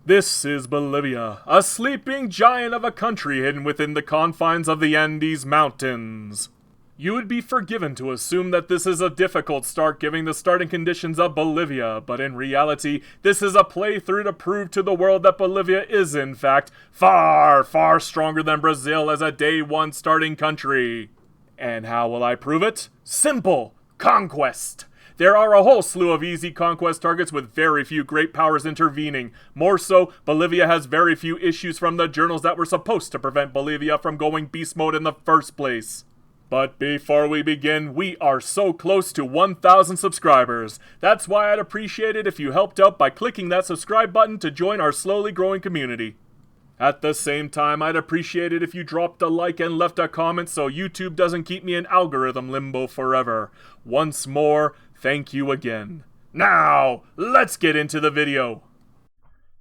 This is Bolivia, a sleeping giant of a country hidden within the confines of the Andes Mountains. You would be forgiven to assume that this is a difficult start given the starting conditions of Bolivia, but in reality, this is a playthrough to prove to the world that Bolivia is in fact far, far stronger than Brazil as a day one starting country. And how will I prove it? Simple! Conquest! There are a whole slew of easy conquest targets with very few great powers intervening. More so, Bolivia has very few issues from the journals that were supposed to prevent Bolivia from going beast mode in the first place. But before we begin, we are so close to 1,000 subscribers. That's why I'd appreciate it if you helped out by clicking that subscribe button to join our slowly growing community. At the same time, I'd appreciate it if you dropped a like and left a comment so YouTube doesn't keep me in algorithm limbo forever. Once more, thank you again. Now, let's get into the video.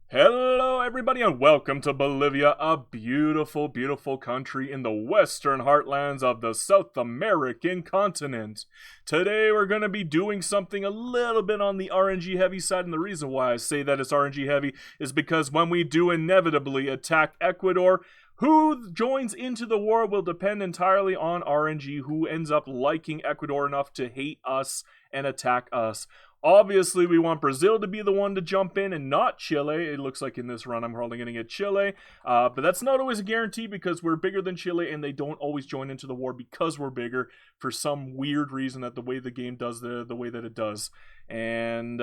Hello everybody and welcome to Bolivia, a beautiful, beautiful country in the western heartlands of the South American continent. Today we're going to be doing something a little bit on the RNG heavy side, and the reason why I say that it's RNG heavy is because when we do inevitably attack Ecuador, who joins into the war will depend entirely on RNG, who ends up liking Ecuador enough to hate us and attack us. Obviously, we want Brazil to be the one to jump in and not Chile. It looks like in this run I'm probably going to get Chile. But that's not always a guarantee because we're bigger than Chile and they don't always join into the war because we're bigger for some weird reason that the way the game does the way that it does. And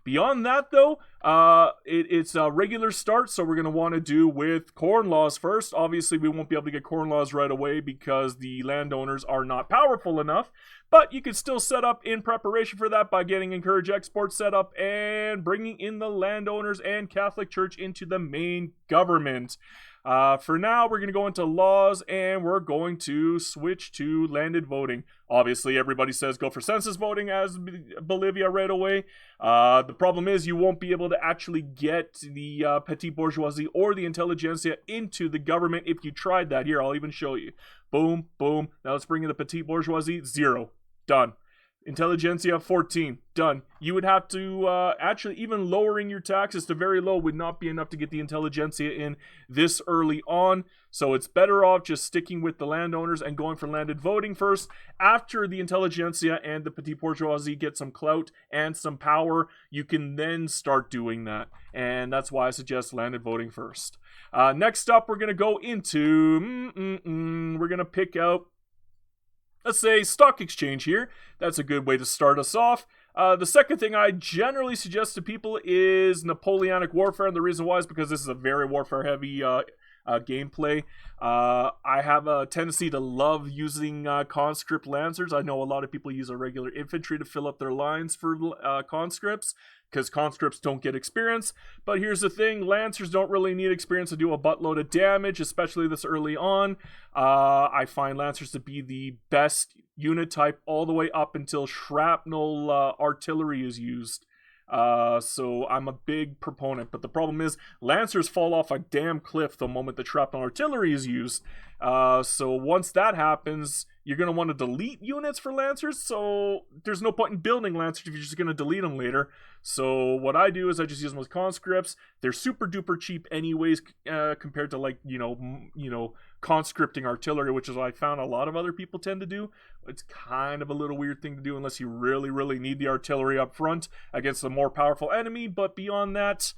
beyond that, though, it's a regular start, so we're going to want to do with corn laws first. Obviously, we won't be able to get corn laws right away because the landowners are not powerful enough. But you can still set up in preparation for that by getting encourage export set up and bringing in the landowners and Catholic Church into the main government. For now, we're going to go into laws and we're going to switch to landed voting. Obviously, everybody says go for census voting as Bolivia right away. The problem is you won't be able to actually get the petite bourgeoisie or the intelligentsia into the government if you tried that. Here, I'll even show you. Boom, boom. Now let's bring in the petite bourgeoisie. 0. Done. Intelligentsia 14. Done. You would have to actually, even lowering your taxes to very low would not be enough to get the intelligentsia in this early on. So it's better off just sticking with the landowners and going for landed voting first. After the intelligentsia and the petite bourgeoisie get some clout and some power, you can then start doing that. And that's why I suggest landed voting first. Next up, we're going to go into, we're going to pick out, let's say, stock exchange here. That's a good way to start us off. The second thing I generally suggest to people is Napoleonic Warfare, and the reason why is because this is a very warfare-heavy gameplay. I have a tendency to love using conscript lancers. I know a lot of people use a regular infantry to fill up their lines for conscripts, because conscripts don't get experience. But here's the thing, lancers don't really need experience to do a buttload of damage, especially this early on. I find lancers to be the best unit type all the way up until shrapnel artillery is used. So I'm a big proponent, but the problem is lancers fall off a damn cliff the moment the shrapnel artillery is used. So once that happens, you're going to want to delete units for lancers, so there's no point in building lancers if you're just going to delete them later. So what I do is I just use them with conscripts. They're super duper cheap anyways, compared to, like, you know, conscripting artillery, which is what I found a lot of other people tend to do. It's kind of a little weird thing to do unless you really, really need the artillery up front against a more powerful enemy, but beyond that,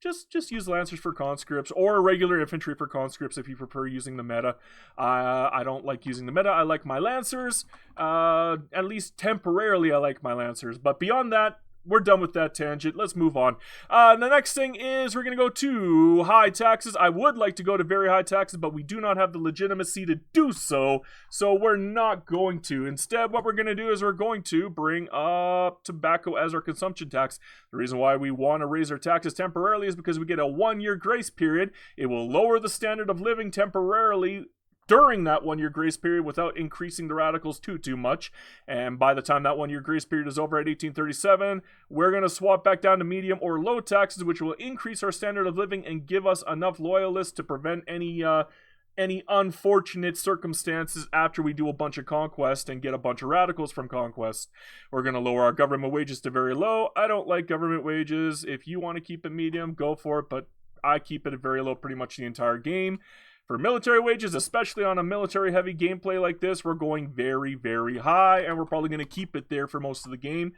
just use lancers for conscripts or regular infantry for conscripts if you prefer using the meta. I don't like using the meta. I like my lancers. At least temporarily I like my lancers. But beyond that, we're done with that tangent. Let's move on. The next thing is we're going to go to high taxes. I would like to go to very high taxes, but we do not have the legitimacy to do so. So we're not going to. Instead, what we're going to do is we're going to bring up tobacco as our consumption tax. The reason why we want to raise our taxes temporarily is because we get a 1-year grace period. It will lower the standard of living temporarily during that 1-year grace period without increasing the radicals too much. And by the time that 1-year grace period is over at 1837, we're going to swap back down to medium or low taxes, which will increase our standard of living and give us enough loyalists to prevent any unfortunate circumstances after we do a bunch of conquest and get a bunch of radicals from conquest. We're going to lower our government wages to very low. I don't like government wages. If you want to keep it medium, go for it, but I keep it very low pretty much the entire game. For military wages, especially on a military-heavy gameplay like this, we're going very, very high, and we're probably going to keep it there for most of the game.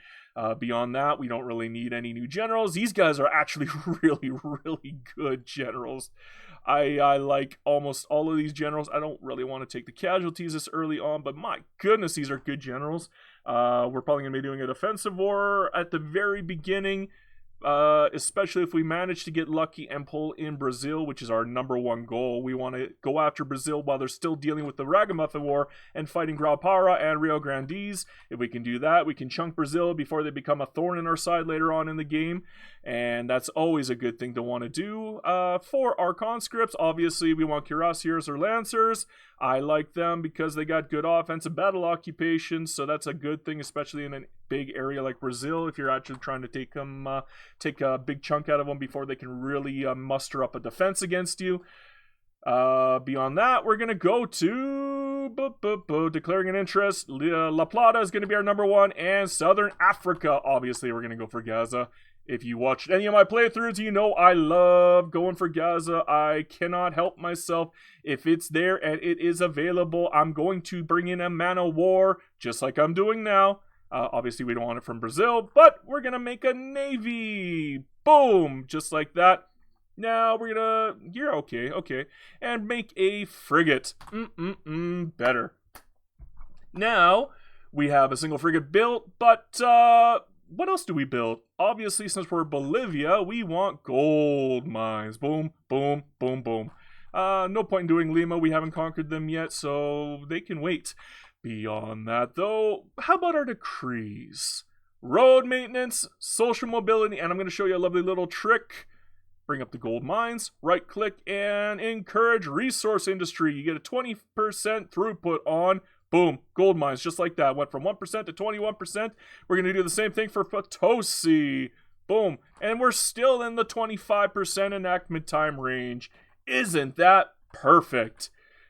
Beyond that, we don't really need any new generals. These guys are actually really, really good generals. I like almost all of these generals. I don't really want to take the casualties this early on, but my goodness, these are good generals. We're probably going to be doing a defensive war at the very beginning. Especially if we manage to get lucky and pull in Brazil, which is our #1 goal. We want to go after Brazil while they're still dealing with the Ragamuffin War and fighting Grau-Para and Rio Grandes. If we can do that, we can chunk Brazil before they become a thorn in our side later on in the game, and that's always a good thing to want to do. For our conscripts, obviously we want cuirassiers or lancers. I like them because they got good offensive battle occupation, so that's a good thing, especially in a big area like Brazil, if you're actually trying to take a big chunk out of them before they can really muster up a defense against you. Beyond that, we're going to go to declaring an interest. La Plata is going to be our #1, and Southern Africa, obviously, we're going to go for Gaza. If you watched any of my playthroughs, you know I love going for Gaza. I cannot help myself. If it's there and it is available, I'm going to bring in a man of war, just like I'm doing now. Obviously, we don't want it from Brazil, but we're going to make a navy. Boom! Just like that. Now, we're going to... You're okay. And make a frigate. Better. Now, we have a single frigate built, but... what else do we build? Obviously, since we're Bolivia, we want gold mines. Boom, boom, boom, boom. No point in doing Lima. We haven't conquered them yet, so they can wait. Beyond that, though, how about our decrees? Road maintenance, social mobility, and I'm going to show you a lovely little trick. Bring up the gold mines, right-click, and encourage resource industry. You get a 20% throughput on... Boom, gold mines, just like that. Went from 1% to 21%. We're going to do the same thing for Potosi. Boom. And we're still in the 25% enactment time range. Isn't that perfect?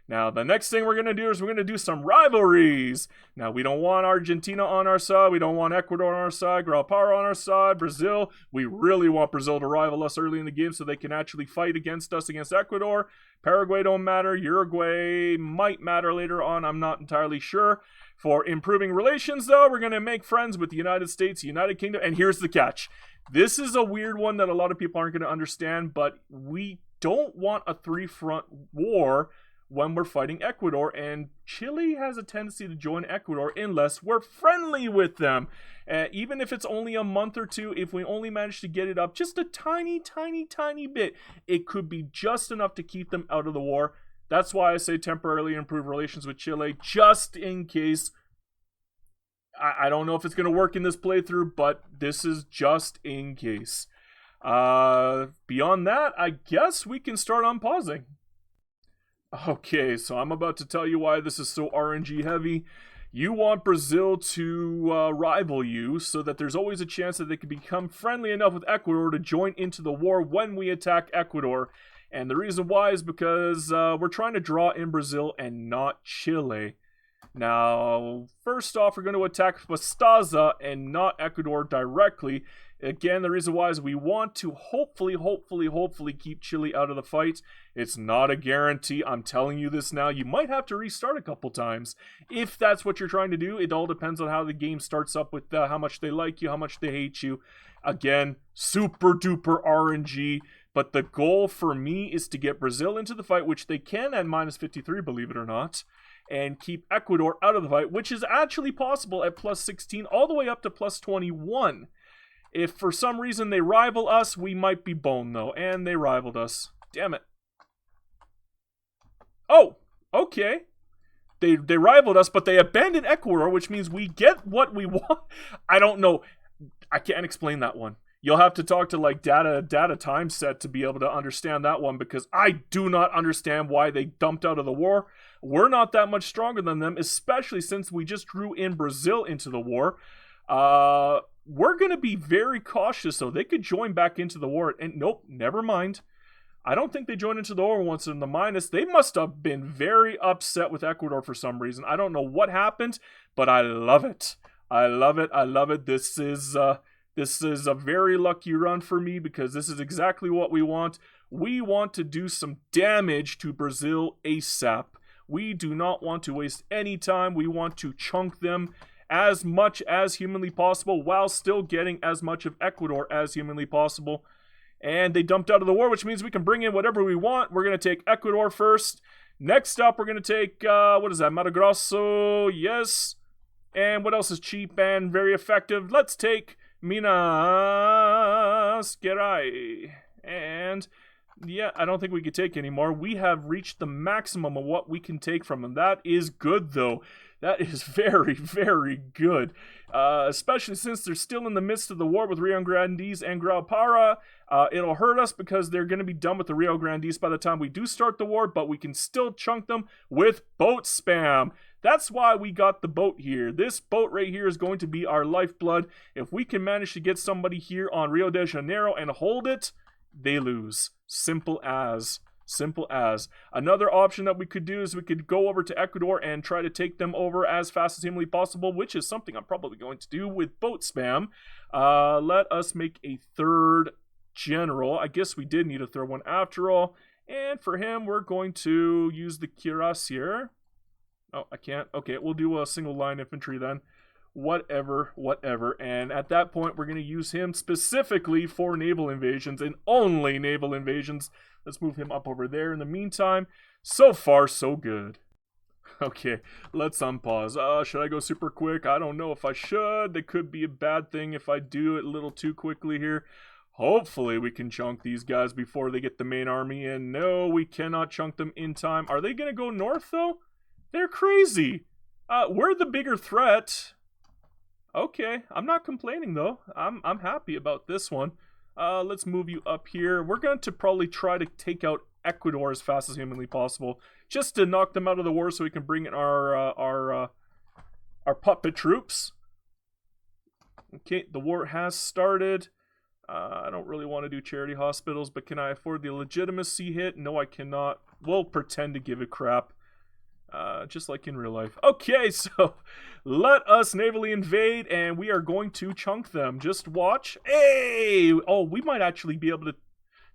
Now, the next thing we're going to do is we're going to do some rivalries. Now, we don't want Argentina on our side. We don't want Ecuador on our side. Grau-Para on our side. Brazil. We really want Brazil to rival us early in the game so they can actually fight against us against Ecuador. Paraguay don't matter. Uruguay might matter later on. I'm not entirely sure. For improving relations, though, we're going to make friends with the United States, United Kingdom. And here's the catch. This is a weird one that a lot of people aren't going to understand, but we don't want a three-front war when we're fighting Ecuador, and Chile has a tendency to join Ecuador unless we're friendly with them. Even if it's only a month or two, if we only manage to get it up just a tiny bit, it could be just enough to keep them out of the war. That's why I say temporarily improve relations with Chile, just in case. I don't know if it's going to work in this playthrough, but this is just in case. Beyond that, I guess we can start unpausing. Okay, so I'm about to tell you why this is so RNG heavy. You want Brazil to rival you so that there's always a chance that they can become friendly enough with Ecuador to join into the war when we attack Ecuador. And the reason why is because we're trying to draw in Brazil and not Chile. Now, first off, we're going to attack Pastaza and not Ecuador directly. Again, the reason why is we want to hopefully keep Chile out of the fight. It's not a guarantee. I'm telling you this now. You might have to restart a couple times if that's what you're trying to do. It all depends on how the game starts up with how much they like you, how much they hate you. Again, super duper RNG. But the goal for me is to get Brazil into the fight, which they can at -53, believe it or not, and keep Ecuador out of the fight, which is actually possible at +16 all the way up to +21. If for some reason they rival us, we might be boned, though. And they rivaled us. Damn it. Oh, okay. They rivaled us, but they abandoned Ecuador, which means we get what we want. I don't know. I can't explain that one. You'll have to talk to, like, data time set to be able to understand that one, because I do not understand why they dumped out of the war. We're not that much stronger than them, especially since we just drew in Brazil into the war. We're going to be very cautious, so they could join back into the war. And nope, never mind. I don't think they joined into the war once in the minus. They must have been very upset with Ecuador for some reason. I don't know what happened, but I love it. I love it. This is a very lucky run for me because this is exactly what we want. We want to do some damage to Brazil ASAP. We do not want to waste any time. We want to chunk them as much as humanly possible while still getting as much of Ecuador as humanly possible. And they dumped out of the war, which means we can bring in whatever we want. We're going to take Ecuador first. Next up, we're going to take, what is that, Mato Grosso, yes. And what else is cheap and very effective? Let's take Minas Gerais. And, yeah, I don't think we could take any more. We have reached the maximum of what we can take from them. That is good, though. That is very, very good. Especially since they're still in the midst of the war with Rio Grandes and Grau-Para. It'll hurt us because they're going to be done with the Rio Grandes by the time we do start the war, but we can still chunk them with boat spam. That's why we got the boat here. This boat right here is going to be our lifeblood. If we can manage to get somebody here on Rio de Janeiro and hold it, they lose. Simple as. Simple as. Another option that we could do is we could go over to Ecuador and try to take them over as fast as humanly possible, which is something I'm probably going to do with boat spam. Let us make a third general. I guess we did need a third one after all. And for him, we're going to use the cuirassier. Oh, I can't. Okay, we'll do a single line infantry then. Whatever. And at that point, we're going to use him specifically for naval invasions and only naval invasions. Let's move him up over there. In the meantime, so far, so good. Okay, let's unpause. Should I go super quick? I don't know if I should. That could be a bad thing if I do it a little too quickly here. Hopefully we can chunk these guys before they get the main army in. No, we cannot chunk them in time. Are they going to go north, though? They're crazy. We're the bigger threat. Okay, I'm not complaining though. I'm happy about this one. Let's move you up here. We're going to probably try to take out Ecuador as fast as humanly possible, just to knock them out of the war, so we can bring in our puppet troops. Okay, the war has started. I don't really want to do charity hospitals, but can I afford the legitimacy hit? No, I cannot. We'll pretend to give a crap. Just like in real life. Okay, so let us navally invade, and we are going to chunk them. Just watch. Hey! Oh, we might actually be able to...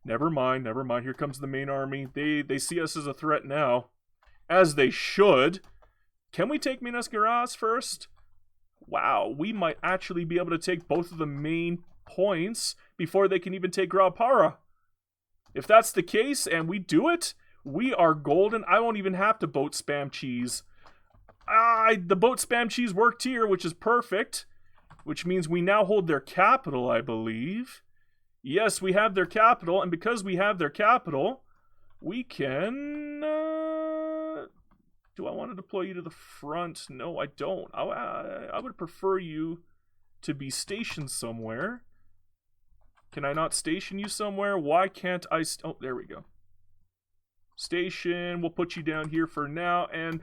Never mind. Here comes the main army. They see us as a threat now. As they should. Can we take Minas Gerais first? Wow, we might actually be able to take both of the main points before they can even take Grau-Para. If that's the case, and we do it... We are golden. I won't even have to boat spam cheese. The boat spam cheese worked here, which is perfect. Which means we now hold their capital, I believe. Yes, we have their capital. And because we have their capital, we can... Do I want to deploy you to the front? No, I don't. I would prefer you to be stationed somewhere. Can I not station you somewhere? Why can't I... Oh, there we go. Station, we'll put you down here for now, and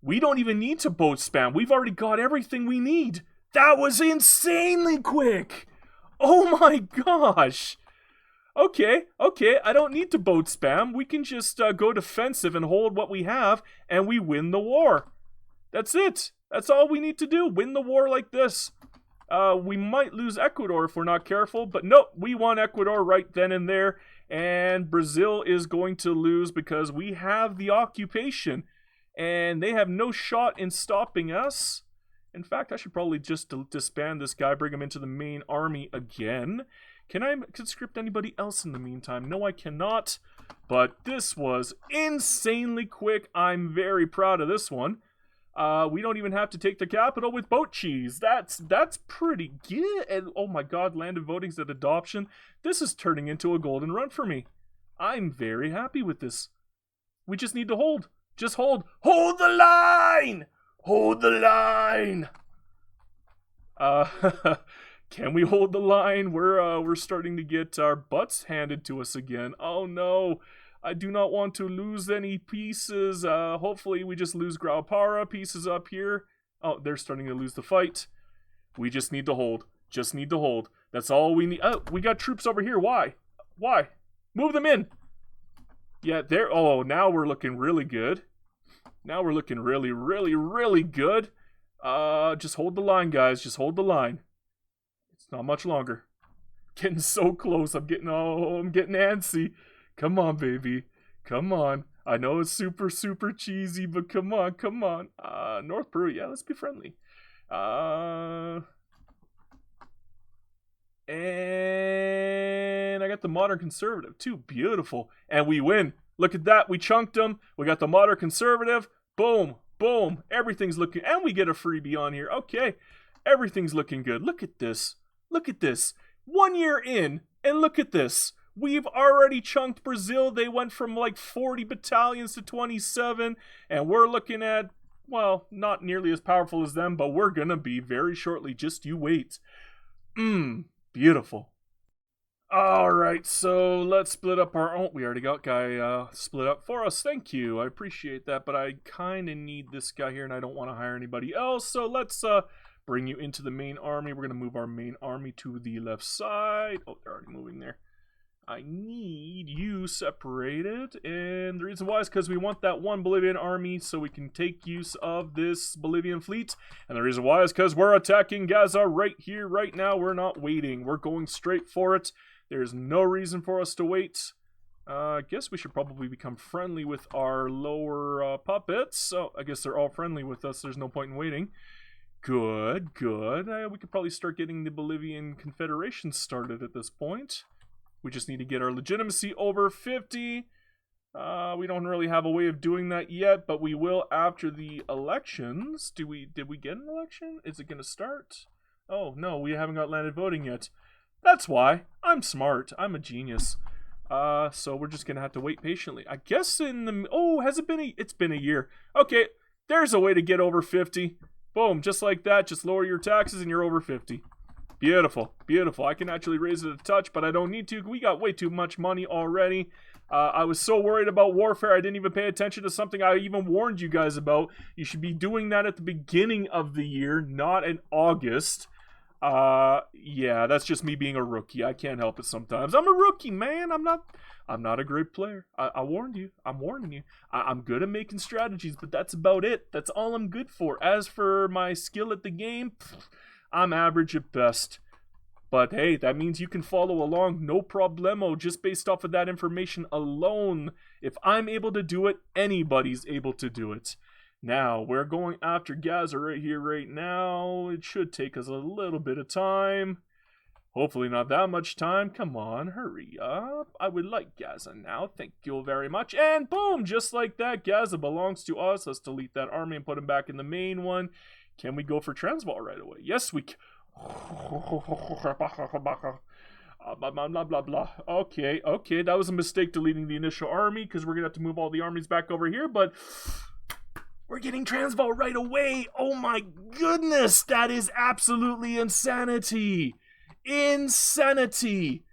we don't even need to boat spam. We've already got everything we need. That was insanely quick. Oh my gosh. Okay, I don't need to boat spam. We can just go defensive and hold what we have, and we win the war. That's it. That's all we need to do. Win the war like this. We might lose Ecuador if we're not careful, but nope, we won Ecuador right then and there. And Brazil is going to lose because we have the occupation. And they have no shot in stopping us. In fact, I should probably just disband this guy, bring him into the main army again. Can I conscript anybody else in the meantime? No, I cannot. But this was insanely quick. I'm very proud of this one. We don't even have to take the capital with boat cheese. That's pretty good. And oh my god, land of votings at adoption. This is turning into a golden run for me. I'm very happy with this. We just need to hold. Just hold. Hold the line! Hold the line! Can we hold the line? We're starting to get our butts handed to us again. Oh no. I do not want to lose any pieces. Hopefully we just lose Grau-Para pieces up here. Oh, they're starting to lose the fight. We just need to hold. Just need to hold. That's all we need. Oh, we got troops over here. Why? Why? Move them in. Yeah, there. Oh, now we're looking really good. Now we're looking really, really, really good. Just hold the line, guys. Just hold the line. It's not much longer. Getting so close. I'm getting antsy. Come on, baby. Come on. I know it's super, super cheesy, but come on, come on. North Peru, yeah, let's be friendly. And I got the modern conservative too. Beautiful. And we win. Look at that. We chunked them. We got the modern conservative. Boom. Boom. Everything's looking. And we get a freebie on here. Okay. Everything's looking good. Look at this. Look at this. 1 year in. And look at this. We've already chunked Brazil. They went from like 40 battalions to 27. And we're looking at, well, not nearly as powerful as them, but we're going to be very shortly. Just you wait. Beautiful. Alright, so let's split up our own. We already got guy split up for us. Thank you. I appreciate that, but I kind of need this guy here, and I don't want to hire anybody else. So let's bring you into the main army. We're going to move our main army to the left side. Oh, they're already moving there. I need you separated, and the reason why is because we want that one Bolivian army so we can take use of this Bolivian fleet, and the reason why is because we're attacking Gaza right here, right now. We're not waiting. We're going straight for it. There's no reason for us to wait. I guess we should probably become friendly with our lower puppets, so I guess they're all friendly with us. There's no point in waiting. Good, good. We could probably start getting the Bolivian Confederation started at this point. We just need to get our legitimacy over 50. We don't really have a way of doing that yet, but we will after the elections. Did we get an election? Is it going to start? Oh, no, we haven't got landed voting yet. That's why. I'm smart. I'm a genius. So we're just going to have to wait patiently. I guess in the... Oh, has it been it's been a year. Okay, there's a way to get over 50. Boom, just like that. Just lower your taxes and you're over 50. Beautiful, beautiful. I can actually raise it a touch, but I don't need to. We got way too much money already. I was so worried about warfare, I didn't even pay attention to something I even warned you guys about. You should be doing that at the beginning of the year, not in August. Yeah, that's just me being a rookie. I can't help it sometimes. I'm a rookie, man. I'm not a great player. I warned you. I'm warning you. I'm good at making strategies, but that's about it. That's all I'm good for. As for my skill at the game, I'm average at best. But hey, that means you can follow along, no problemo, just based off of that information alone. If I'm able to do it, anybody's able to do it. Now, we're going after Gaza right here, right now. It should take us a little bit of time. Hopefully not that much time. Come on, hurry up. I would like Gaza now. Thank you very much. And boom, just like that, Gaza belongs to us. Let's delete that army and put him back in the main one. Can we go for Transvaal right away? Yes, we can. Blah, blah, blah. Okay, that was a mistake deleting the initial army because we're going to have to move all the armies back over here, but we're getting Transvaal right away. Oh my goodness, that is absolutely insanity. Insanity.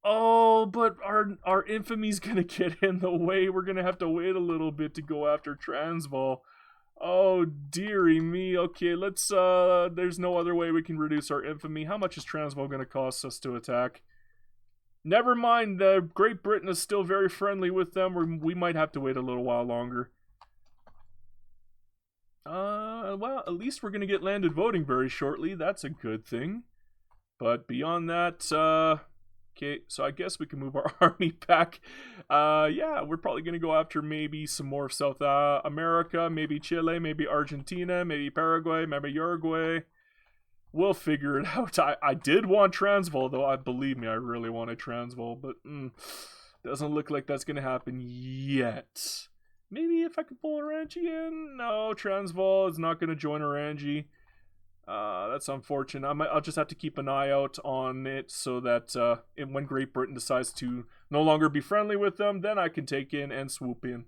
Oh, but our infamy's going to get in the way. We're going to have to wait a little bit to go after Transvaal. Oh, dearie me. Okay, let's, there's no other way we can reduce our infamy. How much is Transvaal going to cost us to attack? Never mind, Great Britain is still very friendly with them. We might have to wait a little while longer. Well, at least we're going to get landed voting very shortly. That's a good thing. But beyond that, okay, so I guess we can move our army back. Yeah, we're probably going to go after maybe some more of South America, maybe Chile, maybe Argentina, maybe Paraguay, maybe Uruguay. We'll figure it out. I did want Transvaal, though. Believe me, I really wanted Transvaal, but doesn't look like that's going to happen yet. Maybe if I could pull Orange in? No, Transvaal is not going to join Orange. That's unfortunate. I'll just have to keep an eye out on it so that when Great Britain decides to no longer be friendly with them, then I can take in and swoop in.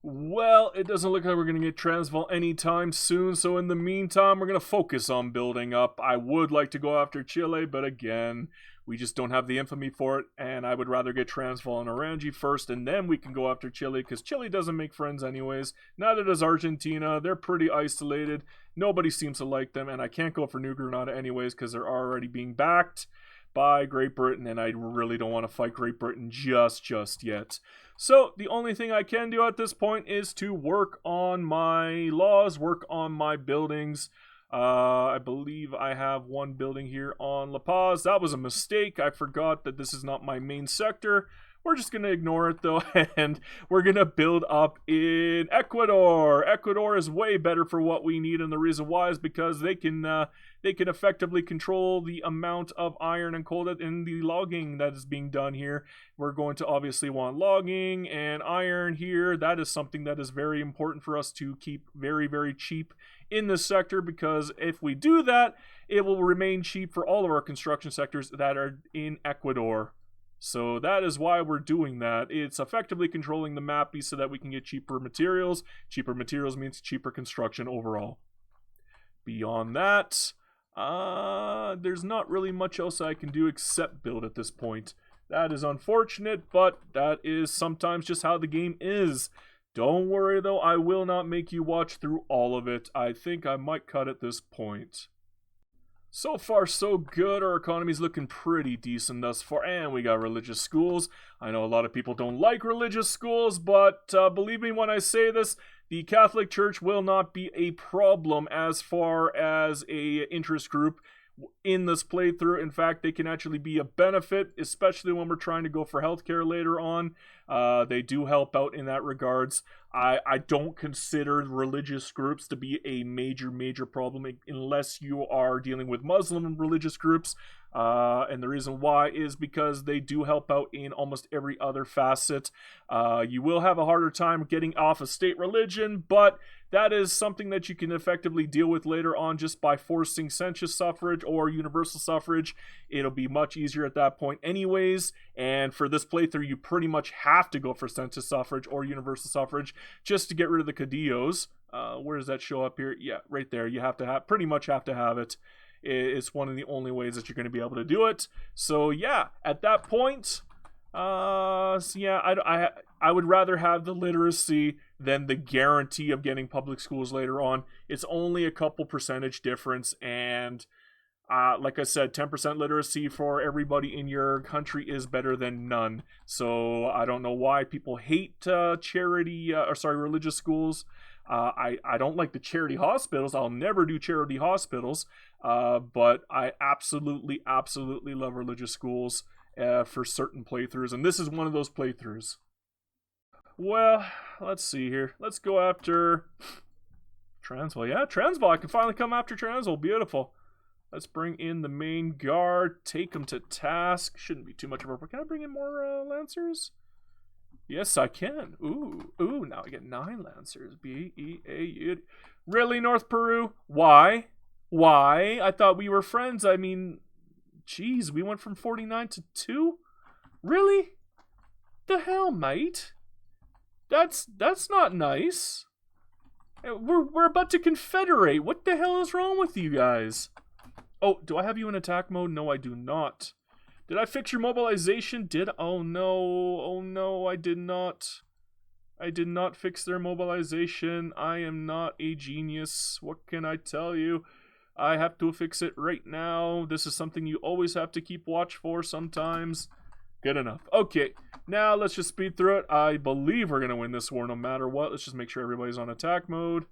Well, it doesn't look like we're going to get Transvaal anytime soon, so in the meantime, we're going to focus on building up. I would like to go after Chile, but again, we just don't have the infamy for it, and I would rather get Transvaal and Orange first, and then we can go after Chile, because Chile doesn't make friends anyways. Neither does Argentina. They're pretty isolated. Nobody seems to like them, and I can't go for New Granada anyways, because they're already being backed by Great Britain, and I really don't want to fight Great Britain just yet. So, the only thing I can do at this point is to work on my laws, work on my buildings. I believe I have one building here on La Paz. That was a mistake. I forgot that this is not my main sector. We're just going to ignore it, though, and we're going to build up in Ecuador. Ecuador is way better for what we need, and the reason why is because they can effectively control the amount of iron and coal in the logging that is being done here. We're going to obviously want logging and iron here. That is something that is very important for us to keep very, very cheap in this sector, because if we do that, it will remain cheap for all of our construction sectors that are in Ecuador. So that is why we're doing that. It's effectively controlling the map so that we can get cheaper materials. Cheaper materials means cheaper construction overall. Beyond that, there's not really much else I can do except build at this point. That is unfortunate, but that is sometimes just how the game is. Don't worry though, I will not make you watch through all of it. I think I might cut at this point. So far, so good. Our economy's looking pretty decent thus far, and we got religious schools. I know a lot of people don't like religious schools, but believe me when I say this, the Catholic Church will not be a problem as far as a interest group in this playthrough. In fact, they can actually be a benefit, especially when we're trying to go for healthcare later on. They do help out in that regards. I don't consider religious groups to be a major problem unless you are dealing with Muslim religious groups. And the reason why is because they do help out in almost every other facet. You will have a harder time getting off a state religion, but that is something that you can effectively deal with later on just by forcing census suffrage or universal suffrage. It'll be much easier at that point anyways, and for this playthrough you pretty much have to go for census suffrage or universal suffrage just to get rid of the Cadillos. Where does that show up here? Yeah, right there. You have to pretty much have to have it. It's one of the only ways that you're going to be able to do it. So yeah, at that point, I would rather have the literacy than the guarantee of getting public schools later on. It's only a couple percentage difference, and like I said, 10% literacy for everybody in your country is better than none. So I don't know why people hate religious schools. I don't like the charity hospitals. I'll never do charity hospitals. But I absolutely love religious schools for certain playthroughs, and this is one of those playthroughs. Well, let's see here. Let's go after Transvaal. Yeah, Transvaal. I can finally come after Transvaal. Beautiful. Let's bring in the main guard. Take them to task. Shouldn't be too much of a... Can I bring in more Lancers? Yes, I can. Ooh, now I get 9 Lancers. B-E-A-U. Really, North Peru? Why? I thought we were friends. I mean, geez, we went from 49 to 2? Really? The hell, mate? That's not nice. We're about to confederate. What the hell is wrong with you guys? Oh, do I have you in attack mode? No, I do not. Did I fix your mobilization? Oh no, I did not. I did not fix their mobilization. I am not a genius. What can I tell you? I have to fix it right now. This is something you always have to keep watch for sometimes. Good enough. Okay, now let's just speed through it. I believe we're going to win this war no matter what. Let's just make sure everybody's on attack mode,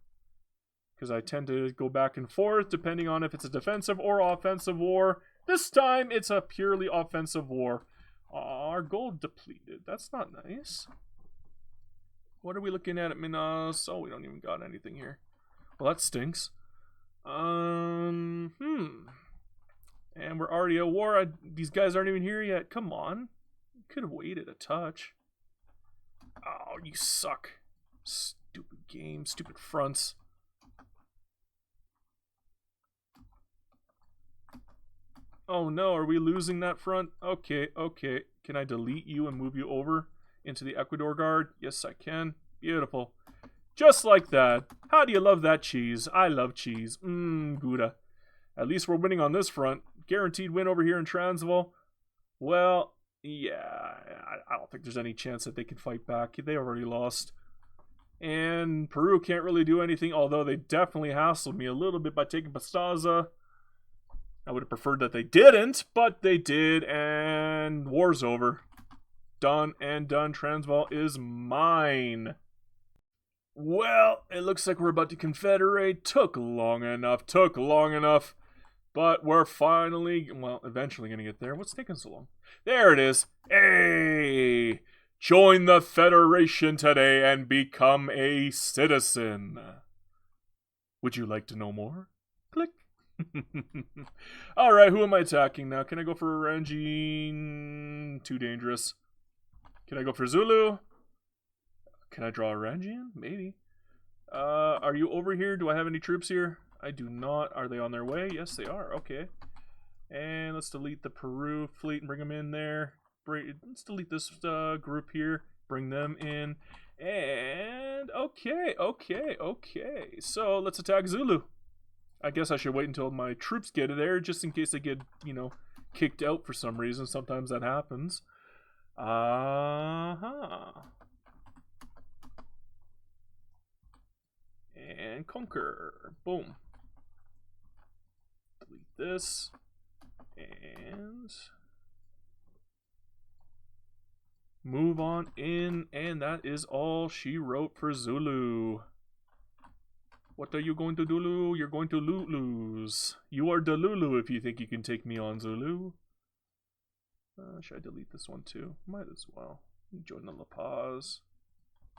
because I tend to go back and forth depending on if it's a defensive or offensive war. This time, it's a purely offensive war. Our gold depleted. That's not nice. What are we looking at Minas? Oh, we don't even got anything here. Well, that stinks. And we're already at war. These guys aren't even here yet. Come on. Could have waited a touch. Oh, you suck. Stupid game. Stupid fronts. Oh no, are we losing that front? Okay. Can I delete you and move you over into the Ecuador guard? Yes, I can. Beautiful. Just like that. How do you love that cheese? I love cheese. Gouda. At least we're winning on this front. Guaranteed win over here in Transvaal. Well, yeah, I don't think there's any chance that they can fight back. They already lost. And Peru can't really do anything, although they definitely hassled me a little bit by taking Pastaza. I would have preferred that they didn't, but they did, and war's over. Done and done. Transvaal is mine. Well, it looks like we're about to confederate. Took long enough. But we're finally, well, eventually gonna get there. What's taking so long? There it is. Hey! Join the Federation today and become a citizen. Would you like to know more? Click. Alright, who am I attacking now? Can I go for Orangian? Too dangerous. Can I go for Zulu? Can I draw Orangian? Maybe. Are you over here? Do I have any troops here? I do not. Are they on their way? Yes, they are. Okay. And let's delete the Peru fleet and bring them in there. Let's delete this group here. Bring them in. And okay. So let's attack Zulu. I guess I should wait until my troops get there, just in case they get, kicked out for some reason. Sometimes that happens. And conquer. Boom. Delete this. And move on in. And that is all she wrote for Zulu. What are you going to do, Lulu? You're going to lose. You are Delulu if you think you can take me on, Zulu. Should I delete this one too? Might as well. Join the La Paz.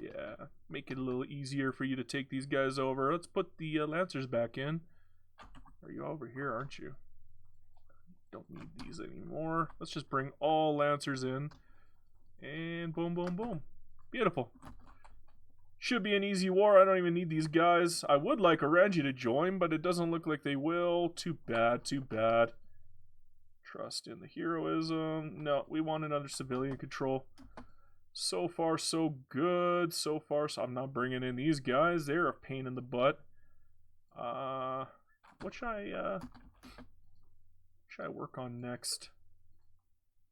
Yeah, make it a little easier for you to take these guys over. Let's put the Lancers back in. Are you over here, aren't you? Don't need these anymore. Let's just bring all Lancers in. And boom, boom, boom. Beautiful. Should be an easy war. I don't even need these guys. I would like Orangi to join, but it doesn't look like they will. Too bad, too bad. Trust in the heroism. No, we want another civilian control. So far, so good. So far, so I'm not bringing in these guys. They're a pain in the butt. What should I work on next?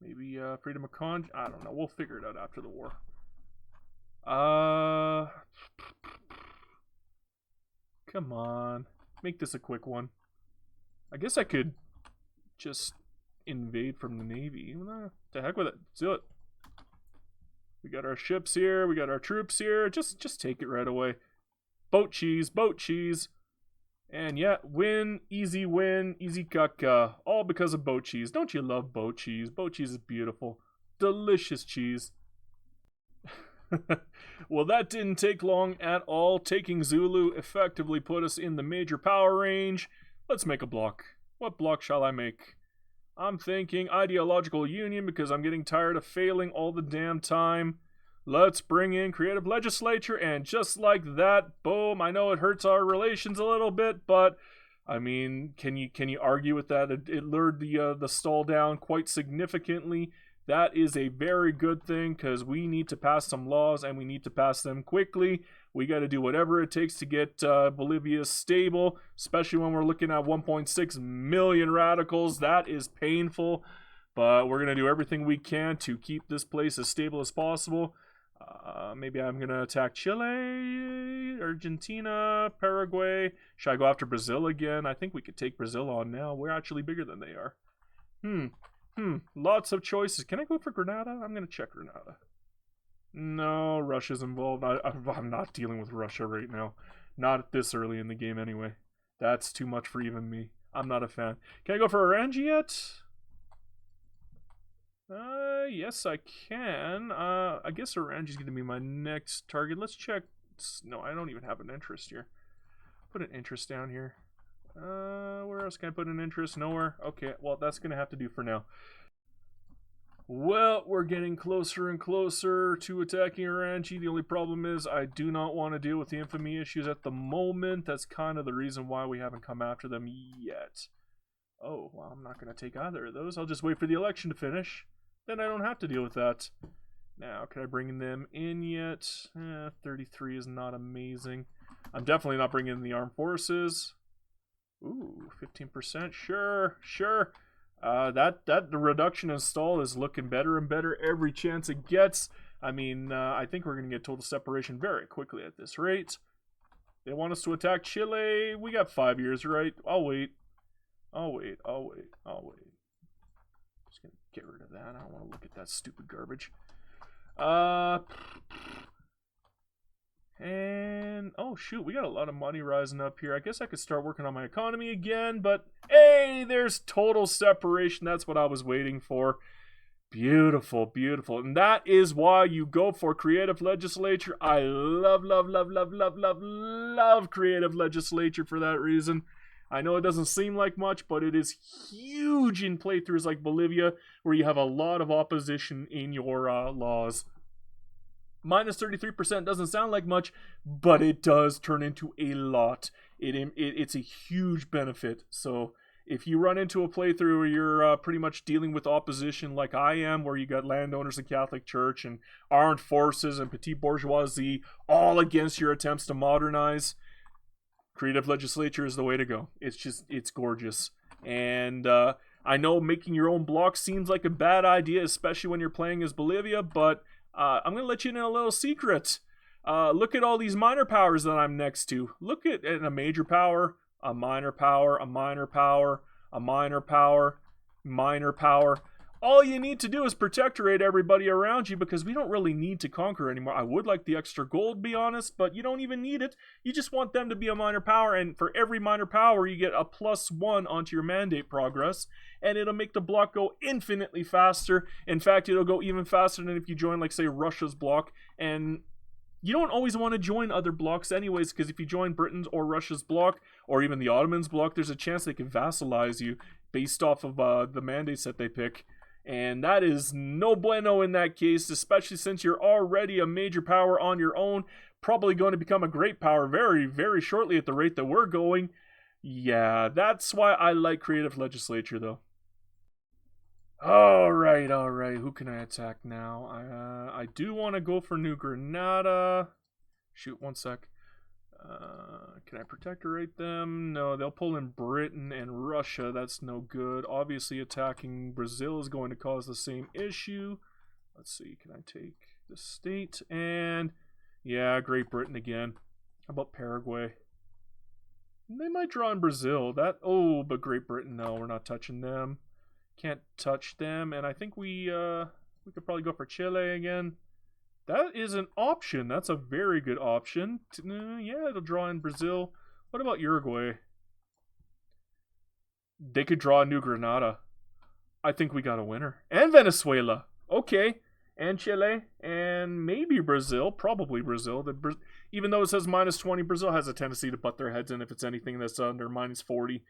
Maybe freedom of con. I don't know. We'll figure it out after the war. Come on. Make this a quick one. I guess I could just invade from the Navy. To heck with it. Let's do it. We got our ships here. We got our troops here. Just take it right away. Boat cheese. Boat cheese. And yeah, win, easy caca. All because of boat cheese. Don't you love boat cheese? Boat cheese is beautiful. Delicious cheese. Well, that didn't take long at all. Taking Zulu effectively put us in the major power range. Let's make a block. What block shall I make? I'm thinking ideological union because I'm getting tired of failing all the damn time. Let's bring in creative legislature, and just like that, boom. I know it hurts our relations a little bit, but I mean, can you argue with that? It lured the stall down quite significantly. That is a very good thing because we need to pass some laws and we need to pass them quickly. We got to do whatever it takes to get Bolivia stable, especially when we're looking at 1.6 million radicals. That is painful, but we're going to do everything we can to keep this place as stable as possible. Maybe I'm going to attack Chile, Argentina, Paraguay. Should I go after Brazil again? I think we could take Brazil on now. We're actually bigger than they are. Lots of choices. Can I go for Grenada? I'm going to check Grenada. No, Russia's involved. I'm not dealing with Russia right now. Not this early in the game anyway. That's too much for even me. I'm not a fan. Can I go for Orangi yet? Yes, I can. I guess Orangi's going to be my next target. Let's check. No, I don't even have an interest here. Put an interest down here. Where else can I put an interest? Nowhere. Okay, well, that's going to have to do for now. Well, we're getting closer and closer to attacking Orangi. The only problem is I do not want to deal with the infamy issues at the moment. That's kind of the reason why we haven't come after them yet. Oh, well, I'm not going to take either of those. I'll just wait for the election to finish. Then I don't have to deal with that. Now, can I bring them in yet? 33 is not amazing. I'm definitely not bringing in the armed forces. Ooh, 15%. Sure. The reduction in stall is looking better and better every chance it gets. I mean, I think we're going to get total separation very quickly at this rate. They want us to attack Chile. We got 5 years, right? I'll wait. Just going to get rid of that. I don't want to look at that stupid garbage. And oh shoot, we got a lot of money rising up here. I guess I could start working on my economy again, but hey, there's total separation. That's what I was waiting for. Beautiful, beautiful. And that is why you go for creative legislature. I love creative legislature for that reason. I know it doesn't seem like much, but it is huge in playthroughs like Bolivia, where you have a lot of opposition in your laws. Minus 33% doesn't sound like much, but it does turn into a lot. It's a huge benefit. So if you run into a playthrough where you're pretty much dealing with opposition like I am, where you got landowners and Catholic Church and armed forces and petite bourgeoisie all against your attempts to modernize, creative legislature is the way to go. It's gorgeous. And I know making your own block seems like a bad idea, especially when you're playing as Bolivia, but I'm going to let you in a little secret. Look at all these minor powers that I'm next to. Look at a major power, a minor power, a minor power, a minor power, minor power. All you need to do is protectorate everybody around you, because we don't really need to conquer anymore. I would like the extra gold, be honest, but you don't even need it. You just want them to be a minor power, and for every minor power, you get a +1 onto your mandate progress, and it'll make the block go infinitely faster. In fact, it'll go even faster than if you join, like, say, Russia's block, and you don't always want to join other blocks anyways, because if you join Britain's or Russia's block, or even the Ottomans' block, there's a chance they can vassalize you based off of the mandates that they pick. And that is no bueno in that case, especially since you're already a major power on your own, probably going to become a great power very, very shortly at the rate that we're going. Yeah, that's why I like creative legislature, though. Alright, who can I attack now? I do want to go for New Granada. Shoot, one sec. Can I protectorate them? No, they'll pull in Britain and Russia. That's no good. Obviously, attacking Brazil is going to cause the same issue. Let's see, can I take the state? And yeah, Great Britain again. How about Paraguay? They might draw in Brazil. But Great Britain, no, we're not touching them. Can't touch them. And I think we could probably go for Chile again. That is an option. That's a very good option. Yeah, it'll draw in Brazil. What about Uruguay? They could draw New Granada. I think we got a winner. And Venezuela. Okay. And Chile. And maybe Brazil. Probably Brazil. Even though it says -20, Brazil has a tendency to butt their heads in if it's anything that's under -40.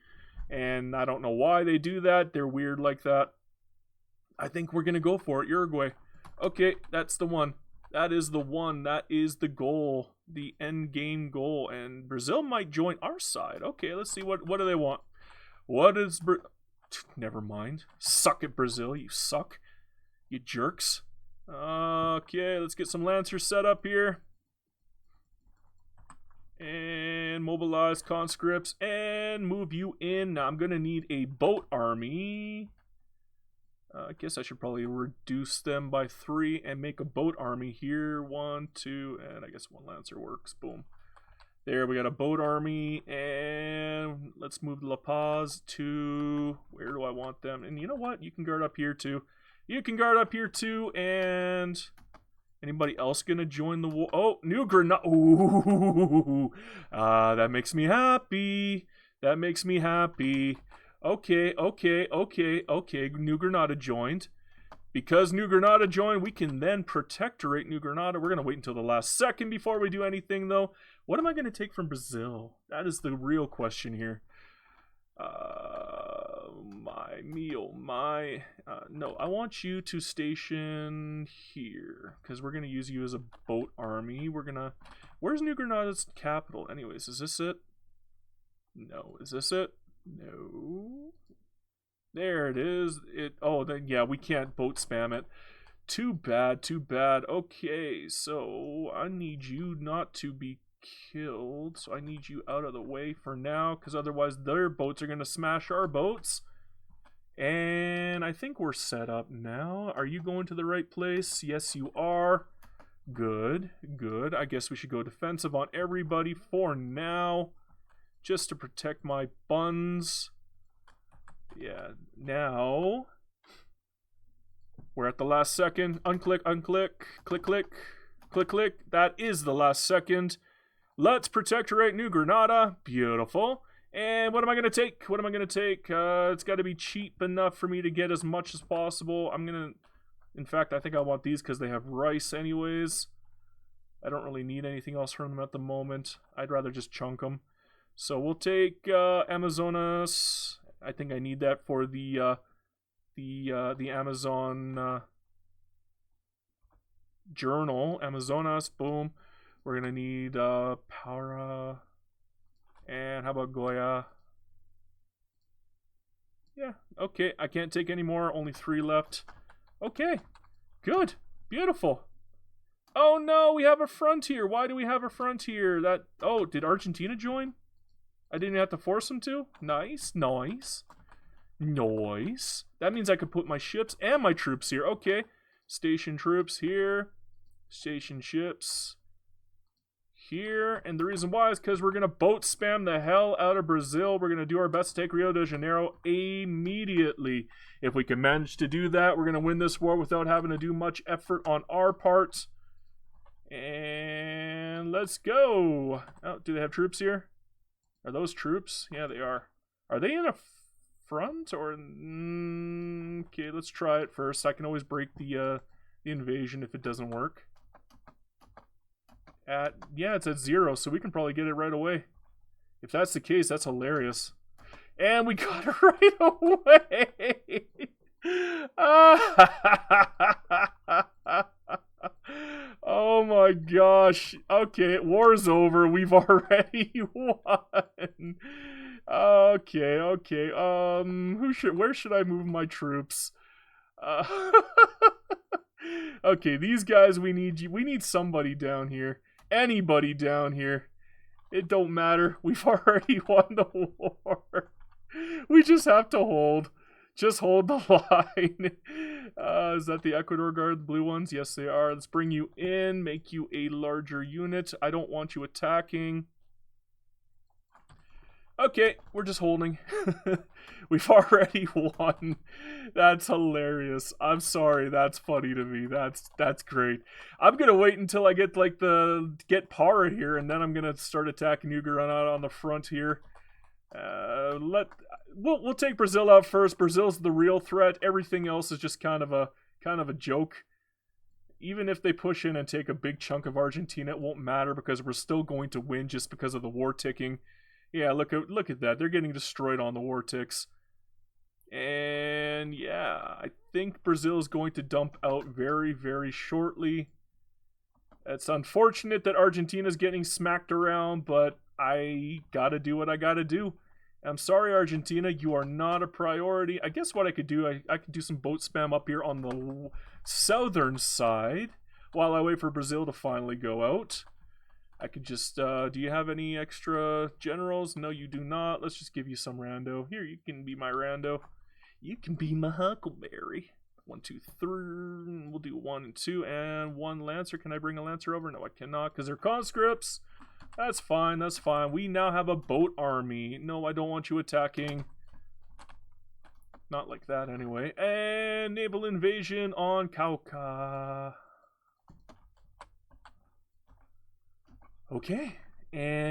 And I don't know why they do that. They're weird like that. I think we're going to go for it. Uruguay. Okay, that's the one. That is the one. That is the goal. The end game goal. And Brazil might join our side. Okay, let's see. What do they want? What is... Never mind. Suck it, Brazil. You suck. You jerks. Okay, let's get some Lancers set up here. And mobilize conscripts. And move you in. Now, I'm going to need a boat army. I guess I should probably reduce them by 3 and make a boat army here. 1, 2, and I guess 1 Lancer works. Boom. There, we got a boat army, and let's move La Paz to... Where do I want them? And you know what? You can guard up here, too. You can guard up here, too, and... Anybody else gonna join the war? Oh, New Granada. Ooh. That makes me happy. That makes me happy. Okay. New Granada joined. Because New Granada joined, we can then protectorate New Granada. We're going to wait until the last second before we do anything, though. What am I going to take from Brazil? That is the real question here. No, I want you to station here. Because we're going to use you as a boat army. Where's New Granada's capital? Anyways, is this it? No. Is this it? No. There it is. Then yeah, we can't boat spam it. Too bad. Okay, so I need you not to be killed. So I need you out of the way for now, because otherwise their boats are going to smash our boats. And I think we're set up now. Are you going to the right place? Yes, you are. Good. I guess we should go defensive on everybody for now, just to protect my buns. Yeah, now we're at the last second. Unclick, click. That is the last second. Let's protectorate New Granada. Beautiful. And what am I going to take? What am I going to take? It's got to be cheap enough for me to get as much as possible. I'm going to... In fact, I think I want these because they have rice anyways. I don't really need anything else from them at the moment. I'd rather just chunk them. So we'll take Amazonas. I think I need that for the Amazon journal. Amazonas, boom. We're going to need Para. And how about Goya? Yeah, okay. I can't take any more. Only 3 left. Okay, good. Beautiful. Oh no, we have a frontier. Why do we have a frontier? Oh, did Argentina join? I didn't have to force them to? Nice, nice. Nice. That means I could put my ships and my troops here. Okay. Station troops here. Station ships here. And the reason why is because we're going to boat spam the hell out of Brazil. We're going to do our best to take Rio de Janeiro immediately. If we can manage to do that, we're going to win this war without having to do much effort on our part. And let's go. Oh, do they have troops here? Are those troops? Yeah, they are. Are they in a front or... okay, let's try it first. I can always break the invasion if it doesn't work. Yeah, it's at 0, so we can probably get it right away. If that's the case, that's hilarious. And we got it right away! Oh my gosh. Okay, war's over. We've already won. Okay. Where should I move my troops? Okay, these guys, we need somebody down here. Anybody down here. It don't matter. We've already won the war. We just have to hold. Just hold the line. Is that the Ecuador Guard, the blue ones? Yes, they are. Let's bring you in, make you a larger unit. I don't want you attacking. Okay, we're just holding. We've already won. That's hilarious. I'm sorry, that's funny to me. That's great. I'm gonna wait until I get get Para here, and then I'm gonna start attacking New Granada on the front here. We'll take Brazil out first. Brazil's the real threat. Everything else is just kind of a joke. Even if they push in and take a big chunk of Argentina, it won't matter because we're still going to win just because of the war ticking. Yeah, look at that. They're getting destroyed on the war ticks. And yeah, I think Brazil is going to dump out very, very shortly. It's unfortunate that Argentina's getting smacked around, but I gotta do what I gotta do. I'm sorry, Argentina, you are not a priority. I guess what I could do, I could do some boat spam up here on the southern side while I wait for Brazil to finally go out. I could just, do you have any extra generals? No, you do not. Let's just give you some rando. Here, you can be my rando. You can be my Huckleberry. 1, 2, 3. We'll do 1 and 2 and 1 lancer. Can I bring a lancer over? No, I cannot because they're conscripts. That's fine, that's fine. We now have a boat army. No, I don't want you attacking. Not like that, anyway. And naval invasion on Cauca. Okay. And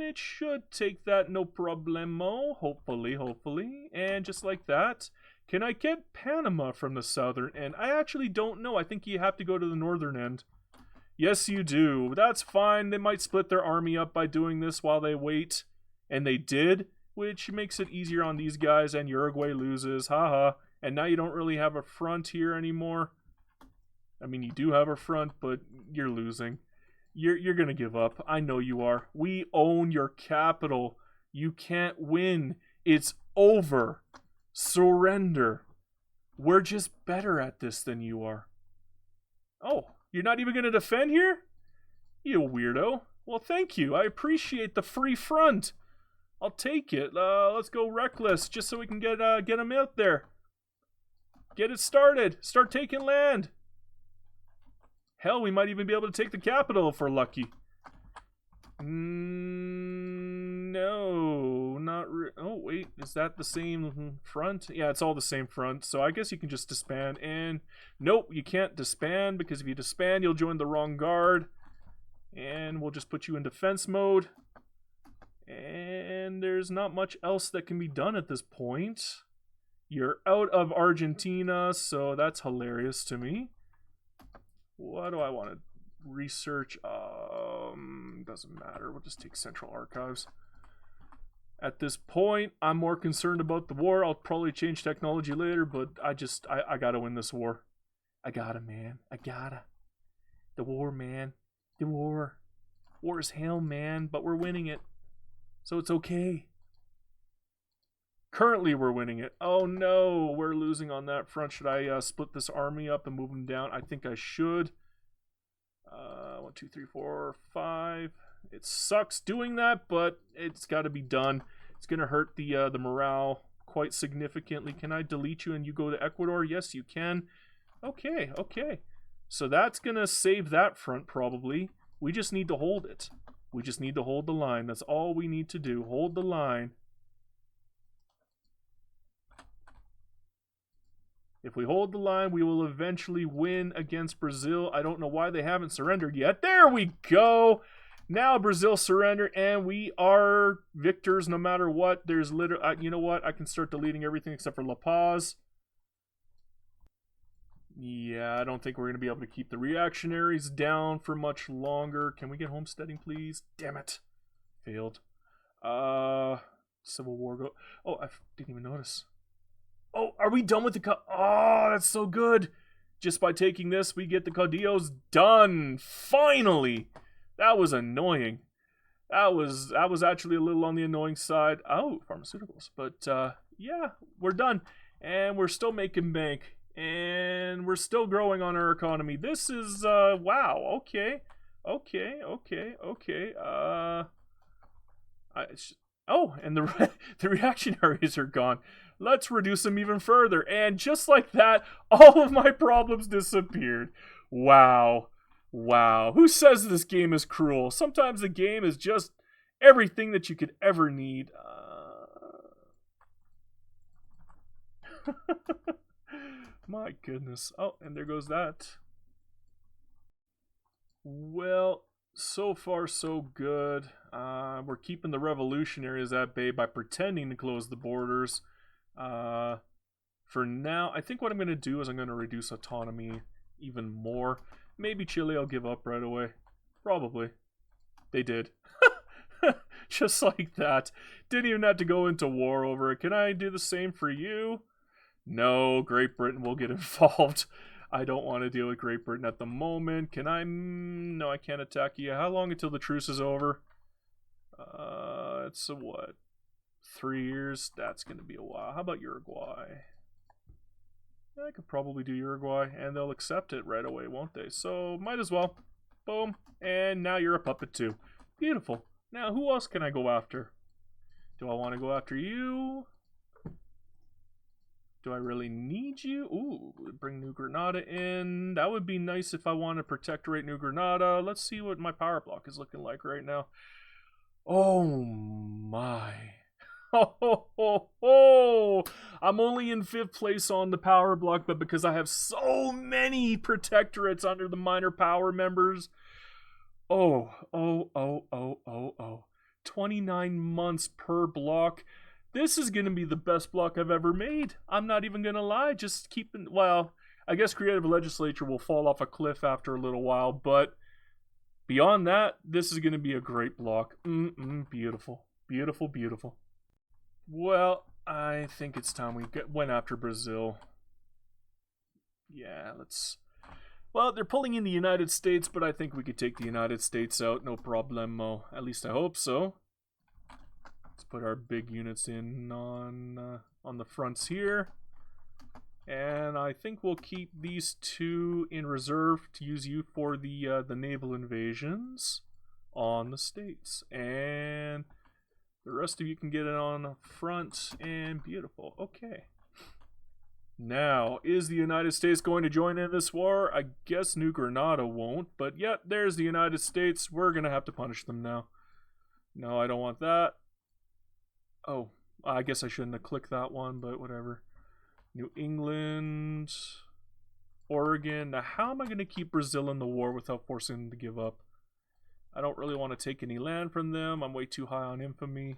it should take that no problemo. Hopefully. And just like that. Can I get Panama from the southern end? I actually don't know. I think you have to go to the northern end. Yes, you do. That's fine. They might split their army up by doing this while they wait. And they did, which makes it easier on these guys, and Uruguay loses. Haha. And now you don't really have a front here anymore. I mean, you do have a front, but you're losing. You're going to give up. I know you are. We own your capital. You can't win. It's over. Surrender. We're just better at this than you are. Oh. You're not even going to defend here? You weirdo. Well, thank you. I appreciate the free front. I'll take it. Let's go reckless, just so we can get them out there. Get it started. Start taking land. Hell, we might even be able to take the capital if we're lucky. No, not oh, wait. Is that the same front? Yeah, it's all the same front. So I guess you can just disband. And nope, you can't disband because if you disband, you'll join the wrong guard. And we'll just put you in defense mode. And there's not much else that can be done at this point. You're out of Argentina, so that's hilarious to me. What do I want to research? Doesn't matter. We'll just take Central Archives. At this point, I'm more concerned about the war. I'll probably change technology later, but I gotta win this war. I gotta, man. I gotta. The war, man. The war. War is hell, man, but we're winning it. So it's okay. Currently, we're winning it. Oh no, we're losing on that front. Should I split this army up and move them down? I think I should. 1, 2, 3, 4, 5. It sucks doing that, but it's got to be done. It's going to hurt the morale quite significantly. Can I delete you and you go to Ecuador? Yes, you can. Okay, okay. So that's going to save that front probably. We just need to hold it. We just need to hold the line. That's all we need to do. Hold the line. If we hold the line, we will eventually win against Brazil. I don't know why they haven't surrendered yet. There we go. Now Brazil surrendered, and we are victors no matter what. There's literally, you know what? I can start deleting everything except for La Paz. Yeah, I don't think we're going to be able to keep the reactionaries down for much longer. Can we get homesteading, please? Damn it. Failed. Civil War go. Oh, I didn't even notice. Oh, are we done with the oh, that's so good. Just by taking this, we get the caudillos done. Finally. That was annoying. That was actually a little on the annoying side. Oh, pharmaceuticals. But yeah, we're done. And we're still making bank. And we're still growing on our economy. This is wow. Okay. Okay. Okay. Okay. Oh, and the reactionaries are gone. Let's reduce them even further. And just like that, all of my problems disappeared. Wow. Wow. Who says this game is cruel? Sometimes the game is just everything that you could ever need. My goodness. Oh, and there goes that. Well, so far so good. We're keeping the revolutionaries at bay by pretending to close the borders. For now, I think what I'm going to do is I'm going to reduce autonomy even more. Maybe Chile will give up right away. Probably. They did. Just like that. Didn't even have to go into war over it. Can I do the same for you? No, Great Britain will get involved. I don't want to deal with Great Britain at the moment. Can I? No, I can't attack you. How long until the truce is over? It's what? 3 years? That's going to be a while. How about Uruguay? I could probably do Uruguay, and they'll accept it right away, won't they? So, might as well. Boom. And now you're a puppet too. Beautiful. Now, who else can I go after? Do I want to go after you? Do I really need you? Ooh, bring New Granada in. That would be nice if I want to protectorate New Granada. Let's see what my power block is looking like right now. Oh my. Oh, I'm only in 5th place on the power block, but because I have so many protectorates under the minor power members. Oh. 29 months per block. This is going to be the best block I've ever made. I'm not even going to lie. Just keeping, well, I guess creative legislature will fall off a cliff after a little while, but beyond that, this is going to be a great block. Beautiful. Beautiful, beautiful. Well, I think it's time we went after Brazil. Yeah, let's... Well, they're pulling in the United States, but I think we could take the United States out, no problemo. At least I hope so. Let's put our big units in on the fronts here. And I think we'll keep these 2 in reserve to use you for the naval invasions on the states. And the rest of you can get it on the front, and beautiful. Okay. Now, is the United States going to join in this war? I guess New Granada won't, but yet there's the United States. We're going to have to punish them now. No, I don't want that. Oh, I guess I shouldn't have clicked that one, but whatever. New England, Oregon. Now, how am I going to keep Brazil in the war without forcing them to give up? I don't really want to take any land from them. I'm way too high on infamy.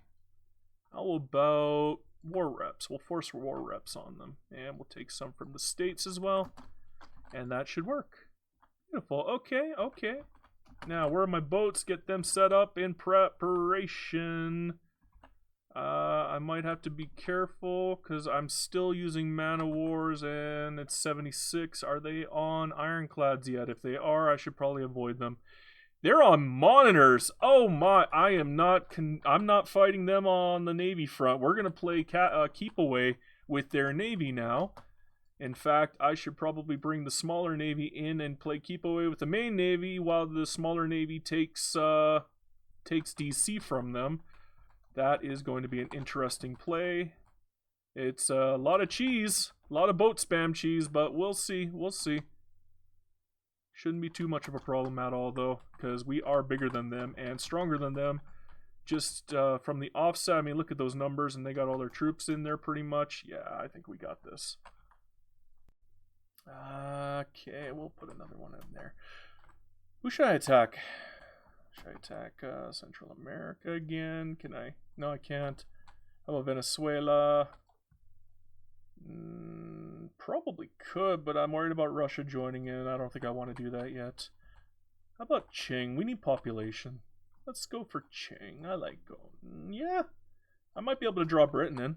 How about war reps? We'll force war reps on them. And we'll take some from the states as well. And that should work. Beautiful. Okay, okay. Now, where are my boats? Get them set up in preparation. I might have to be careful because I'm still using mana wars and it's 76. Are they on ironclads yet? If they are, I should probably avoid them. They're on monitors. Oh my! I'm not fighting them on the navy front. We're gonna play keep away with their navy now. In fact, I should probably bring the smaller navy in and play keep away with the main navy while the smaller navy takes DC from them. That is going to be an interesting play. It's a lot of cheese, a lot of boat spam cheese, but we'll see. We'll see. Shouldn't be too much of a problem at all, though, because we are bigger than them and stronger than them. Just from the offset, I mean, look at those numbers, and they got all their troops in there pretty much. Yeah, I think we got this. Okay, we'll put another one in there. Who should I attack? Should I attack Central America again? Can I? No, I can't. How about Venezuela? Probably could, but I'm worried about Russia joining in. I don't think I want to do that yet. How about Qing? We need population. Let's go for Qing. I like going. Yeah, I might be able to draw Britain in.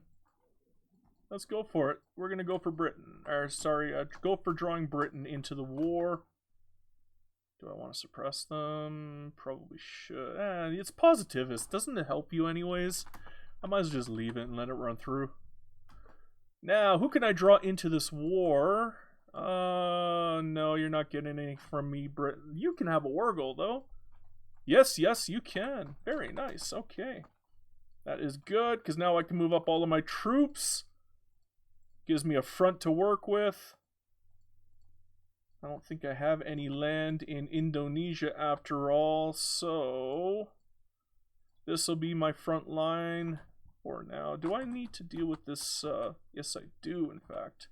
Let's go for it. We're going to go for Britain. Or, sorry, go for drawing Britain into the war. Do I want to suppress them? Probably should. It's positivist. Doesn't it help you anyways? I might as well just leave it and let it run through. Now, who can I draw into this war? No, you're not getting any from me, Britain. You can have a war goal, though. Yes, yes, you can. Very nice. Okay. That is good, because now I can move up all of my troops. Gives me a front to work with. I don't think I have any land in Indonesia after all, so this will be my front line for now. Do I need to deal with this? Yes, I do, in fact.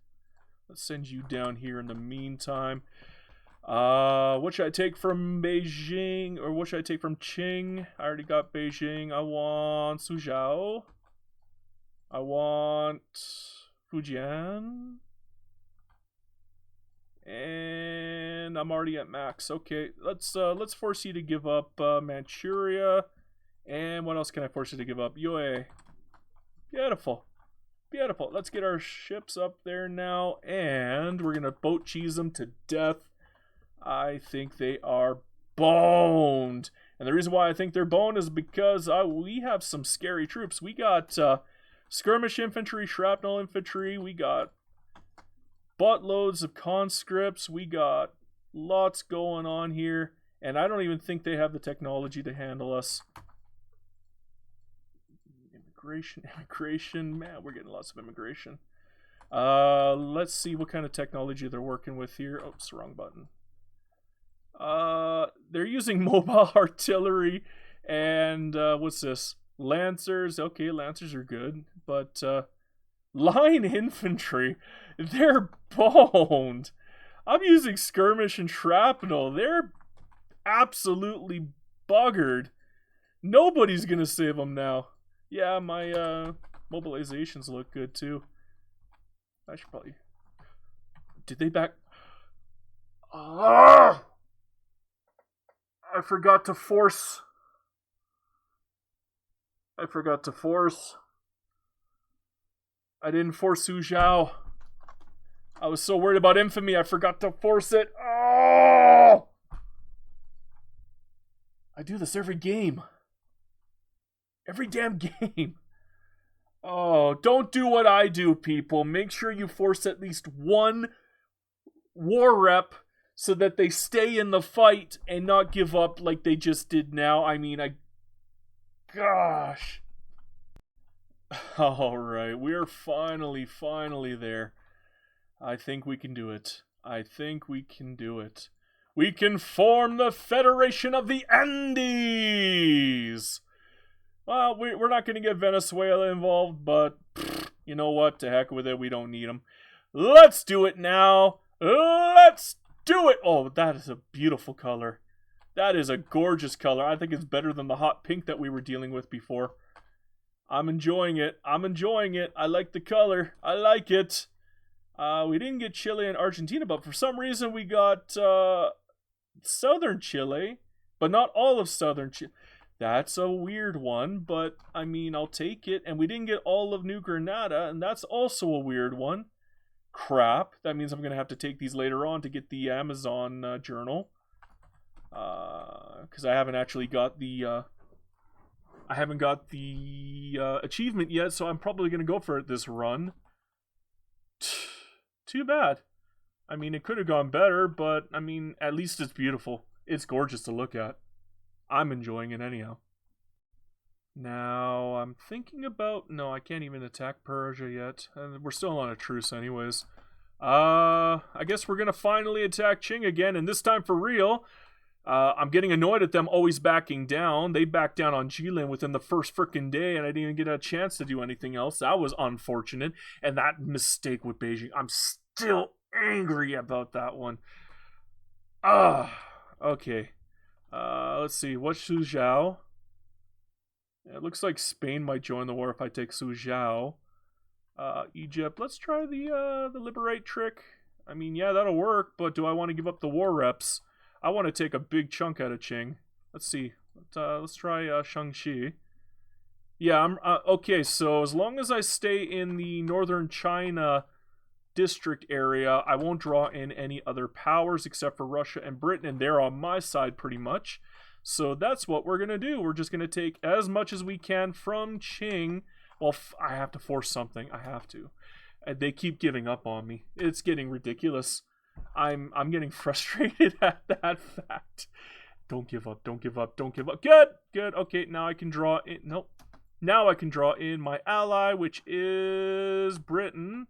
Let's send you down here in the meantime. What should I take from Beijing, or what should I take from Qing? I already got Beijing. I want Suzhou. I want Fujian. And I'm already at max. Okay, let's force you to give up Manchuria. And what else can I force you to give up? Yue. Beautiful. Beautiful. Let's get our ships up there now. And we're going to boat cheese them to death. I think they are boned. And the reason why I think they're boned is because we have some scary troops. We got skirmish infantry, shrapnel infantry. We got buttloads of conscripts. We got lots going on here. And I don't even think they have the technology to handle us. Immigration. Man, we're getting lots of immigration. Let's see what kind of technology they're working with here. Oops, wrong button. They're using mobile artillery and what's this? Lancers. Okay, Lancers are good, but line infantry, they're boned. I'm using skirmish and shrapnel. They're absolutely buggered. Nobody's gonna save them now. Yeah, my mobilizations look good too. I should probably. Did they back? Ah! I forgot to force. I didn't force Suzhou. I was so worried about infamy, I forgot to force it. Oh! I do this every game. Every damn game. Oh, don't do what I do, people. Make sure you force at least one war rep so that they stay in the fight and not give up like they just did now. I mean, gosh. Alright, we're finally there. I think we can do it. We can form the Federation of the Andes! Well, we're not going to get Venezuela involved, but you know what? To heck with it. We don't need them. Let's do it now. Let's do it. Oh, that is a beautiful color. That is a gorgeous color. I think it's better than the hot pink that we were dealing with before. I'm enjoying it. I'm enjoying it. I like the color. I like it. We didn't get Chile and Argentina, but for some reason we got southern Chile, but not all of southern Chile. That's a weird one, but I mean, I'll take it. And we didn't get all of New Granada, and that's also a weird one. Crap. That means I'm going to have to take these later on to get the Amazon journal. Because I haven't actually got the achievement yet, so I'm probably going to go for it this run. Too bad. I mean, it could have gone better, but I mean, at least it's beautiful. It's gorgeous to look at. I'm enjoying it anyhow. Now, I'm thinking about... No, I can't even attack Persia yet. We're still on a truce anyways. I guess we're going to finally attack Qing again, and this time for real. I'm getting annoyed at them always backing down. They backed down on Jilin within the first frickin' day, and I didn't even get a chance to do anything else. That was unfortunate. And that mistake with Beijing, I'm still angry about that one. Okay. Let's see. What's Suzhou? It looks like Spain might join the war if I take Suzhou. Egypt. Let's try the liberate trick. I mean, yeah, that'll work, but do I want to give up the war reps? I want to take a big chunk out of Qing. Let's see. Let's try Shaanxi. Yeah, I'm okay. So as long as I stay in the northern China district area, I won't draw in any other powers except for Russia and Britain, and they're on my side pretty much. So that's what we're gonna do. We're just gonna take as much as we can from Qing. Well, I have to force something. I have to. They keep giving up on me. It's getting ridiculous. I'm getting frustrated at that fact. Don't give up. Don't give up. Don't give up. Good. Good. Okay, now I can draw in. Nope. Now I can draw in my ally, which is Britain.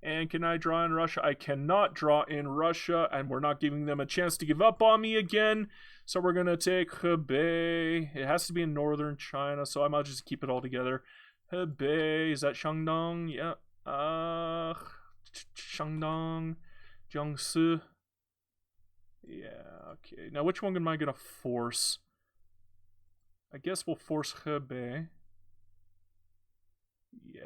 And can I draw in Russia? I cannot draw in Russia, and we're not giving them a chance to give up on me again. So we're going to take Hebei. It has to be in northern China, so I might just keep it all together. Hebei. Is that Shandong? Yeah. Shandong. Jiangsu. Yeah, okay. Now, which one am I going to force? I guess we'll force Hebei. Yeah.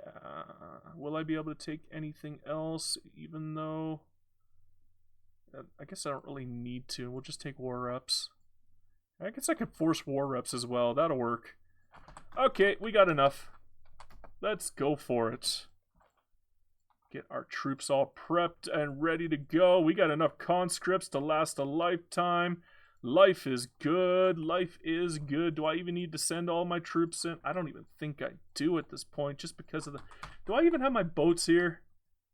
Will I be able to take anything else, even though... I guess I don't really need to. We'll just take war reps. I guess I could force war reps as well. That'll work. Okay, we got enough. Let's go for it. Get our troops all prepped and ready to go. We got enough conscripts to last a lifetime. Life is good. Life is good. Do I even need to send all my troops in? I don't even think I do at this point, just because of the... Do I even have my boats here?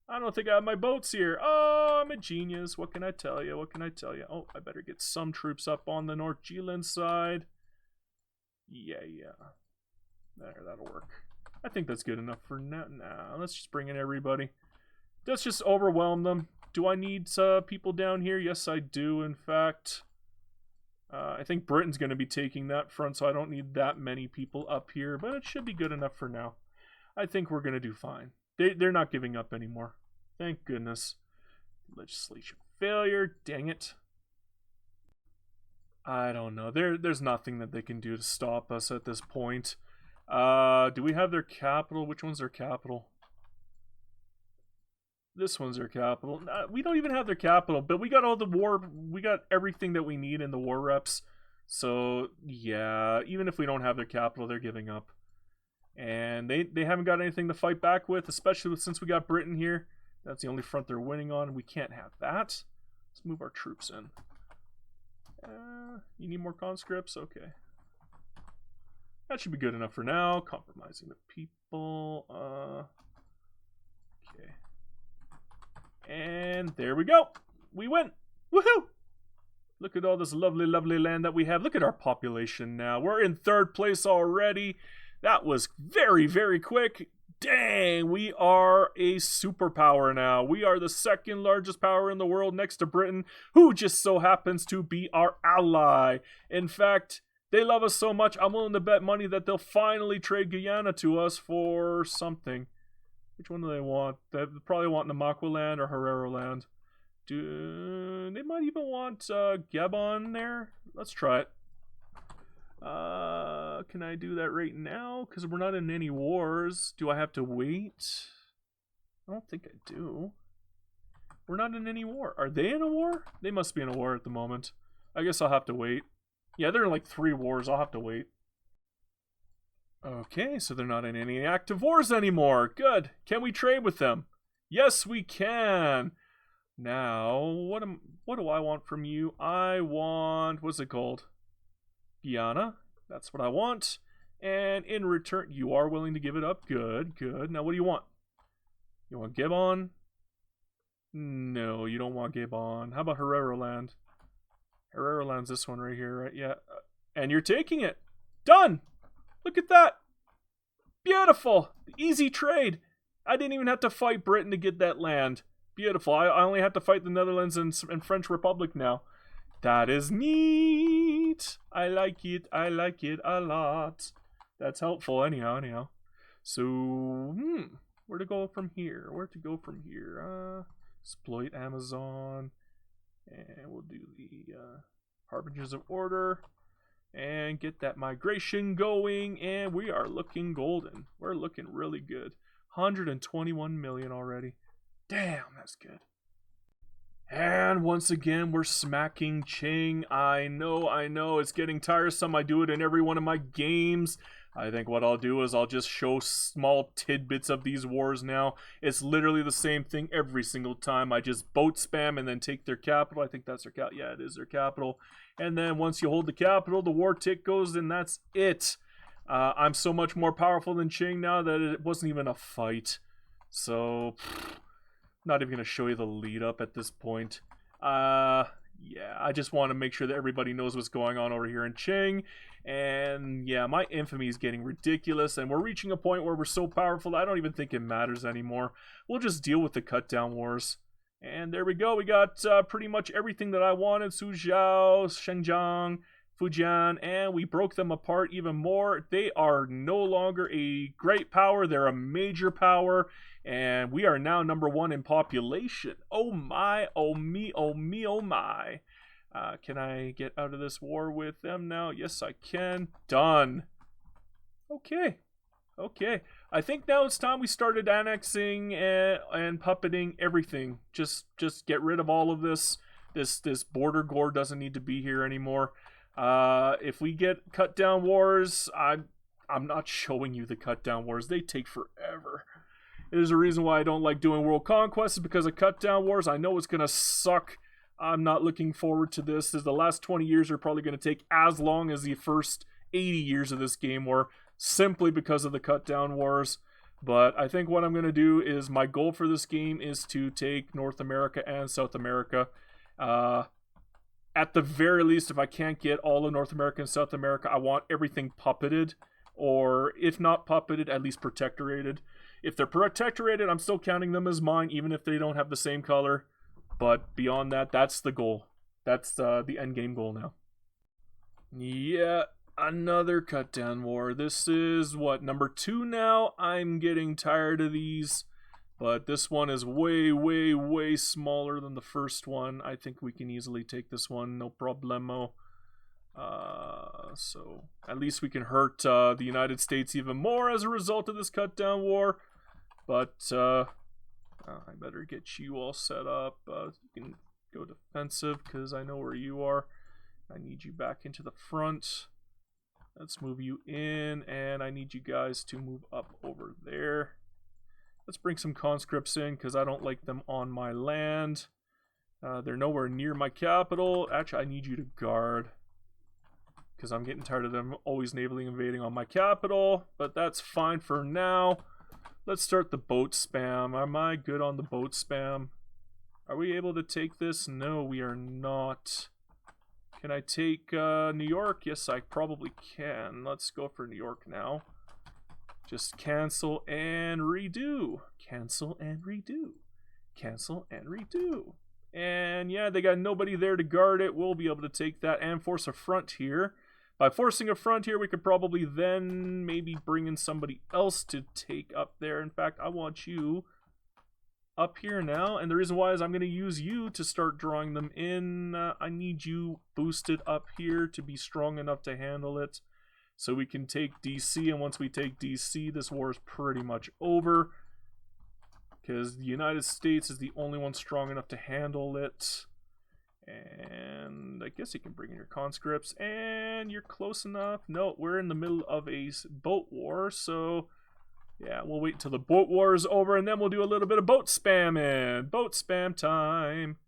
I don't think I have my boats here. Oh, I'm a genius. What can I tell you? What can I tell you? Oh, I better get some troops up on the North Jilin side. Yeah. There, that'll work. I think that's good enough for now. Nah, let's just bring in everybody. Let's just overwhelm them. Do I need people down here? Yes, I do, in fact. I think Britain's going to be taking that front, so I don't need that many people up here, but it should be good enough for now. I think we're going to do fine. They're not giving up anymore. Thank goodness. Legislation failure. Dang it. I don't know. There's nothing that they can do to stop us at this point. Do we have their capital? Which one's their capital? This one's their capital. We don't even have their capital, but we got all the war. We got everything that we need in the war reps. So, yeah, even if we don't have their capital, they're giving up. And they haven't got anything to fight back with, especially since we got Britain here. That's the only front they're winning on. We can't have that. Let's move our troops in. You need more conscripts? Okay. That should be good enough for now. Compromising the people. Okay. And there we go. We win. Woohoo! Look at all this lovely, lovely land that we have. Look at our population now. We're in 3rd place already. That was very, very quick. Dang, we are a superpower now. We are the 2nd largest power in the world next to Britain, who just so happens to be our ally. In fact, they love us so much, I'm willing to bet money that they'll finally trade Guyana to us for something. Which one do they want? They probably want Namakwa land or Herero land. They might even want Gabon there. Let's try it. Can I do that right now? Because we're not in any wars. Do I have to wait? I don't think I do. We're not in any war. Are they in a war? They must be in a war at the moment. I guess I'll have to wait. Yeah, they're in like 3 wars. I'll have to wait. Okay, so they're not in any active wars anymore. Good. Can we trade with them? Yes, we can. Now, what do I want from you? I want, what's it called? Guyana. That's what I want. And in return, you are willing to give it up. Good, good. Now, what do you want? You want Gabon? No, you don't want Gabon. How about Herrera Land? Herrera Land's this one right here, right? Yeah. And you're taking it. Done! Look at that! Beautiful! Easy trade! I didn't even have to fight Britain to get that land. Beautiful. I only have to fight the Netherlands and French Republic now. That is neat! I like it. I like it a lot. That's helpful anyhow. So, where to go from here? Where to go from here? Exploit Amazon. And we'll do the Harbingers of Order. And get that migration going. And we are looking golden. We're looking really good. 121 million already. Damn, that's good. And once again, we're smacking Qing. I know, it's getting tiresome. I do it in every one of my games. I think what I'll do is I'll just show small tidbits of these wars now. It's literally the same thing every single time. I just boat spam and then take their capital. I think that's their capital. Yeah, it is their capital. And then once you hold the capital, the war tick goes, and that's it. I'm so much more powerful than Qing now that it wasn't even a fight. So, not even going to show you the lead up at this point. Yeah, I just want to make sure that everybody knows what's going on over here in Qing. And yeah, my infamy is getting ridiculous, and we're reaching a point where we're so powerful that I don't even think it matters anymore. We'll just deal with the cut-down wars. And there we go. We got pretty much everything that I wanted. Suzhou, Shenzhen, Fujian, and we broke them apart even more. They are no longer a great power. They're a major power, and we are now #1 in population. Oh my, oh me, oh me, oh my. Can I get out of this war with them now? Yes, I can. Done. Okay. Okay. I think now it's time we started annexing and puppeting everything. Just get rid of all of this. This border gore doesn't need to be here anymore. If we get cut down wars, I'm not showing you the cut down wars. They take forever. There's a reason why I don't like doing world conquest, is because of cut down wars. I know it's gonna suck. I'm not looking forward to this. The last 20 years are probably going to take as long as the first 80 years of this game were, simply because of the cut down wars. But I think what I'm going to do is, my goal for this game is to take North America and South America. At the very least, if I can't get all of North America and South America, I want everything puppeted. Or if not puppeted, at least protectorated. If they're protectorated, I'm still counting them as mine, even if they don't have the same color. But beyond that, that's the goal. That's the end game goal now. Yeah, another cut down war. This is what, #2 now? I'm getting tired of these. But this one is way, way, way smaller than the first one. I think we can easily take this one, no problemo. So at least we can hurt the United States even more as a result of this cut down war. But I better get you all set up. You can go defensive, because I know where you are. I need you back into the front. Let's move you in, and I need you guys to move up over there. Let's bring some conscripts in, because I don't like them on my land. They're nowhere near my capital. Actually, I need you to guard, because I'm getting tired of them always navally invading on my capital. But that's fine for now. Let's start the boat spam. Am I good on the boat spam? Are we able to take this? No, we are not. Can I take New York? Yes, I probably can. Let's go for New York now. Just cancel and redo. Cancel and redo. Cancel and redo. And yeah, they got nobody there to guard it. We'll be able to take that and force a front here. By forcing a front here, we could probably then maybe bring in somebody else to take up there. In fact, I want you up here now, and the reason why is I'm going to use you to start drawing them in. I need you boosted up here to be strong enough to handle it, so we can take DC, and once we take DC, this war is pretty much over, because the United States is the only one strong enough to handle it. And I guess you can bring in your conscripts, and you're close enough. No, we're in the middle of a boat war, so yeah, we'll wait until the boat war is over, and then we'll do a little bit of boat spamming. Boat spam time.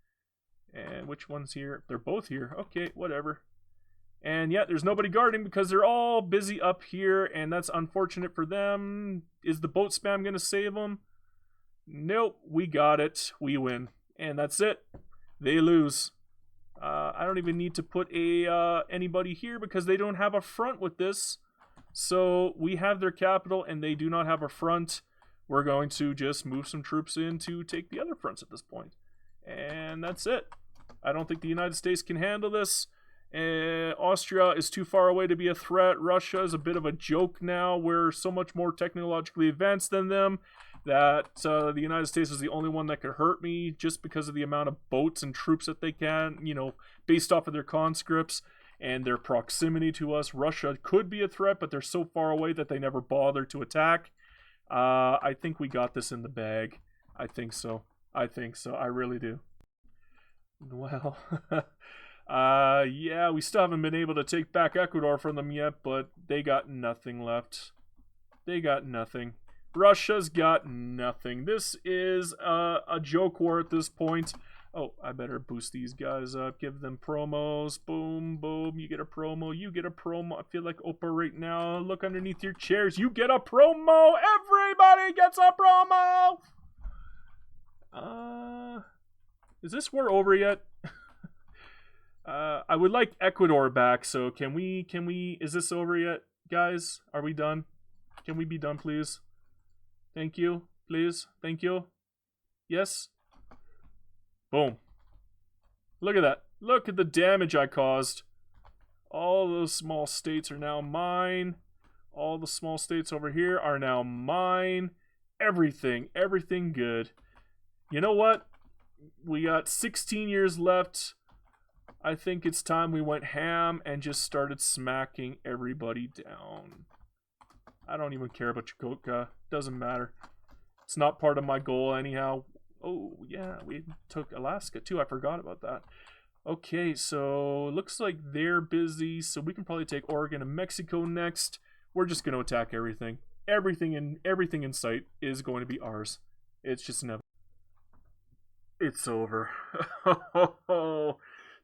And which one's here? They're both here. Okay, whatever. And yeah, there's nobody guarding because they're all busy up here, and that's unfortunate for them. Is the boat spam going to save them? Nope, we got it. We win. And that's it. They lose. I don't even need to put anybody here because they don't have a front with this. So we have their capital and they do not have a front. We're going to just move some troops in to take the other fronts at this point. And that's it. I don't think the United States can handle this. Austria is too far away to be a threat. Russia is a bit of a joke now. We're so much more technologically advanced than them that the United States is the only one that could hurt me just because of the amount of boats and troops that they can, you know, based off of their conscripts and their proximity to us. Russia could be a threat, but they're so far away that they never bother to attack. I think we got this in the bag. I think so. I think so. I really do. Well, yeah, we still haven't been able to take back Ecuador from them yet, but they got nothing left. They got nothing. Russia's got nothing. This is a joke war at this point. Oh, I better boost these guys up. Give them promos. Boom, boom. You get a promo. You get a promo. I feel like Oprah right now. Look underneath your chairs. You get a promo. Everybody gets a promo. Is this war over yet? I would like Ecuador back. So can we, is this over yet, guys? Are we done? Can we be done, please? Thank you, please. Thank you. Yes. Boom. Look at that. Look at the damage I caused. All those small states are now mine. All the small states over here are now mine. Everything good. You know what? We got 16 years left. I think it's time we went ham and just started smacking everybody down. I don't even care about Chukotka. Doesn't matter. It's not part of my goal anyhow. Oh, yeah, we took Alaska too. I forgot about that. Okay, so looks like they're busy, so we can probably take Oregon and Mexico next. We're just going to attack everything. Everything in sight is going to be ours. It's just inevitable. It's over.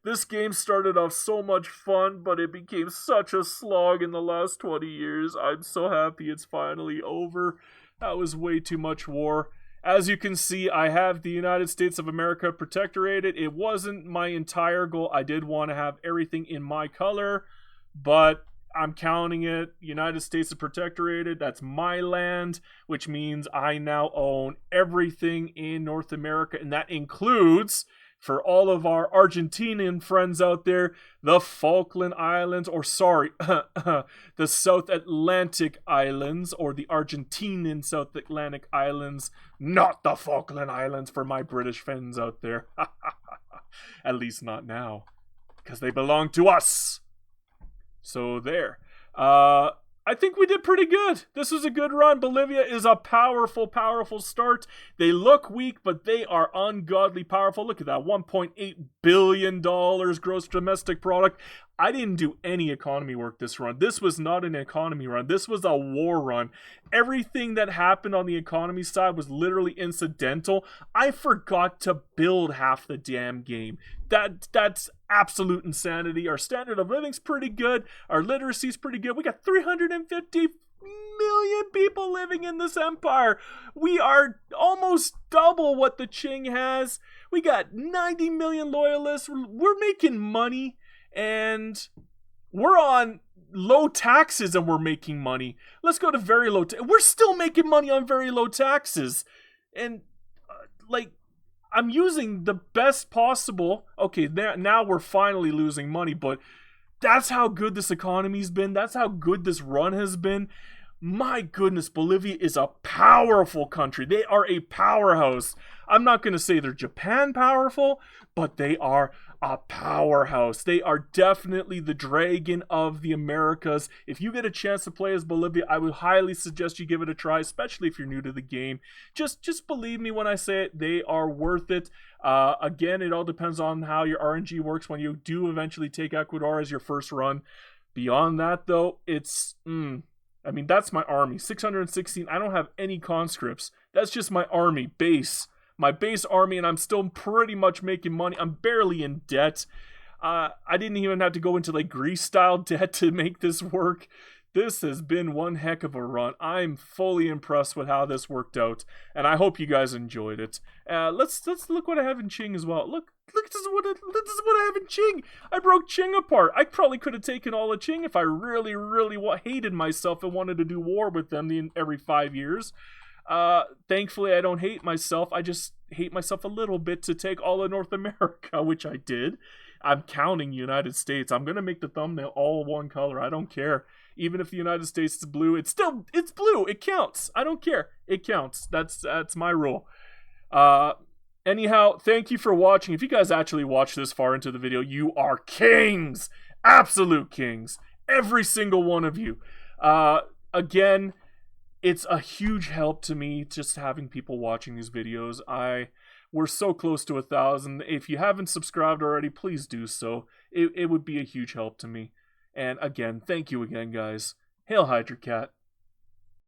This game started off so much fun, but it became such a slog in the last 20 years. I'm so happy it's finally over. That was way too much war. As you can see, I have the United States of America protectorated. It wasn't my entire goal. I did want to have everything in my color, but I'm counting it. United States is protectorated. That's my land, which means I now own everything in North America, and that includes, for all of our Argentinian friends out there, the Falkland Islands, or sorry, the South Atlantic Islands, or the Argentinian South Atlantic Islands, not the Falkland Islands for my British friends out there. At least not now, because they belong to us. So there. I think we did pretty good. This was a good run. Bolivia is a powerful, powerful start. They look weak, but they are ungodly powerful. Look at that, $1.8 billion gross domestic product. I didn't do any economy work this run. This was not an economy run. This was a war run. Everything that happened on the economy side was literally incidental. I forgot to build half the damn game. That's absolute insanity. Our standard of living's pretty good. Our literacy's pretty good. We got 350 million people living in this empire. We are almost double what the Qing has. We got 90 million loyalists. We're making money. And we're on low taxes and we're making money. Let's go to very low. We're still making money on very low taxes. And, I'm using the best possible. Okay, now we're finally losing money, but that's how good this economy's been. That's how good this run has been. My goodness, Bolivia is a powerful country. They are a powerhouse. I'm not going to say they're Japan powerful, but they are a powerhouse. They are definitely the dragon of the Americas. If you get a chance to play as Bolivia, I would highly suggest you give it a try, especially if you're new to the game. Just believe me when I say it, they are worth it. Again, it all depends on how your RNG works when you do eventually take Ecuador as your first run. Beyond that, though, it's... I mean, that's my army. 616, I don't have any conscripts. That's just my army, base. My base army, and I'm still pretty much making money. I'm barely in debt. I didn't even have to go into, like, Greece-style debt to make this work. This has been one heck of a run. I'm fully impressed with how this worked out, and I hope you guys enjoyed it. Let's look what I have in Qing as well. Look, this is what I have in Qing. I broke Qing apart. I probably could have taken all of Qing if I really, really hated myself and wanted to do war with them every 5 years. Thankfully, I don't hate myself. I just hate myself a little bit to take all of North America, which I did. I'm counting United States. I'm going to make the thumbnail all one color. I don't care. Even if the United States is blue, it's blue. It counts. I don't care. It counts. That's my rule. Anyhow, thank you for watching. If you guys actually watched this far into the video, you are kings. Absolute kings. Every single one of you. Again, it's a huge help to me just having people watching these videos. We're so close to 1,000. If you haven't subscribed already, please do so. It would be a huge help to me. And again, thank you again, guys. Hail Hydra Cat.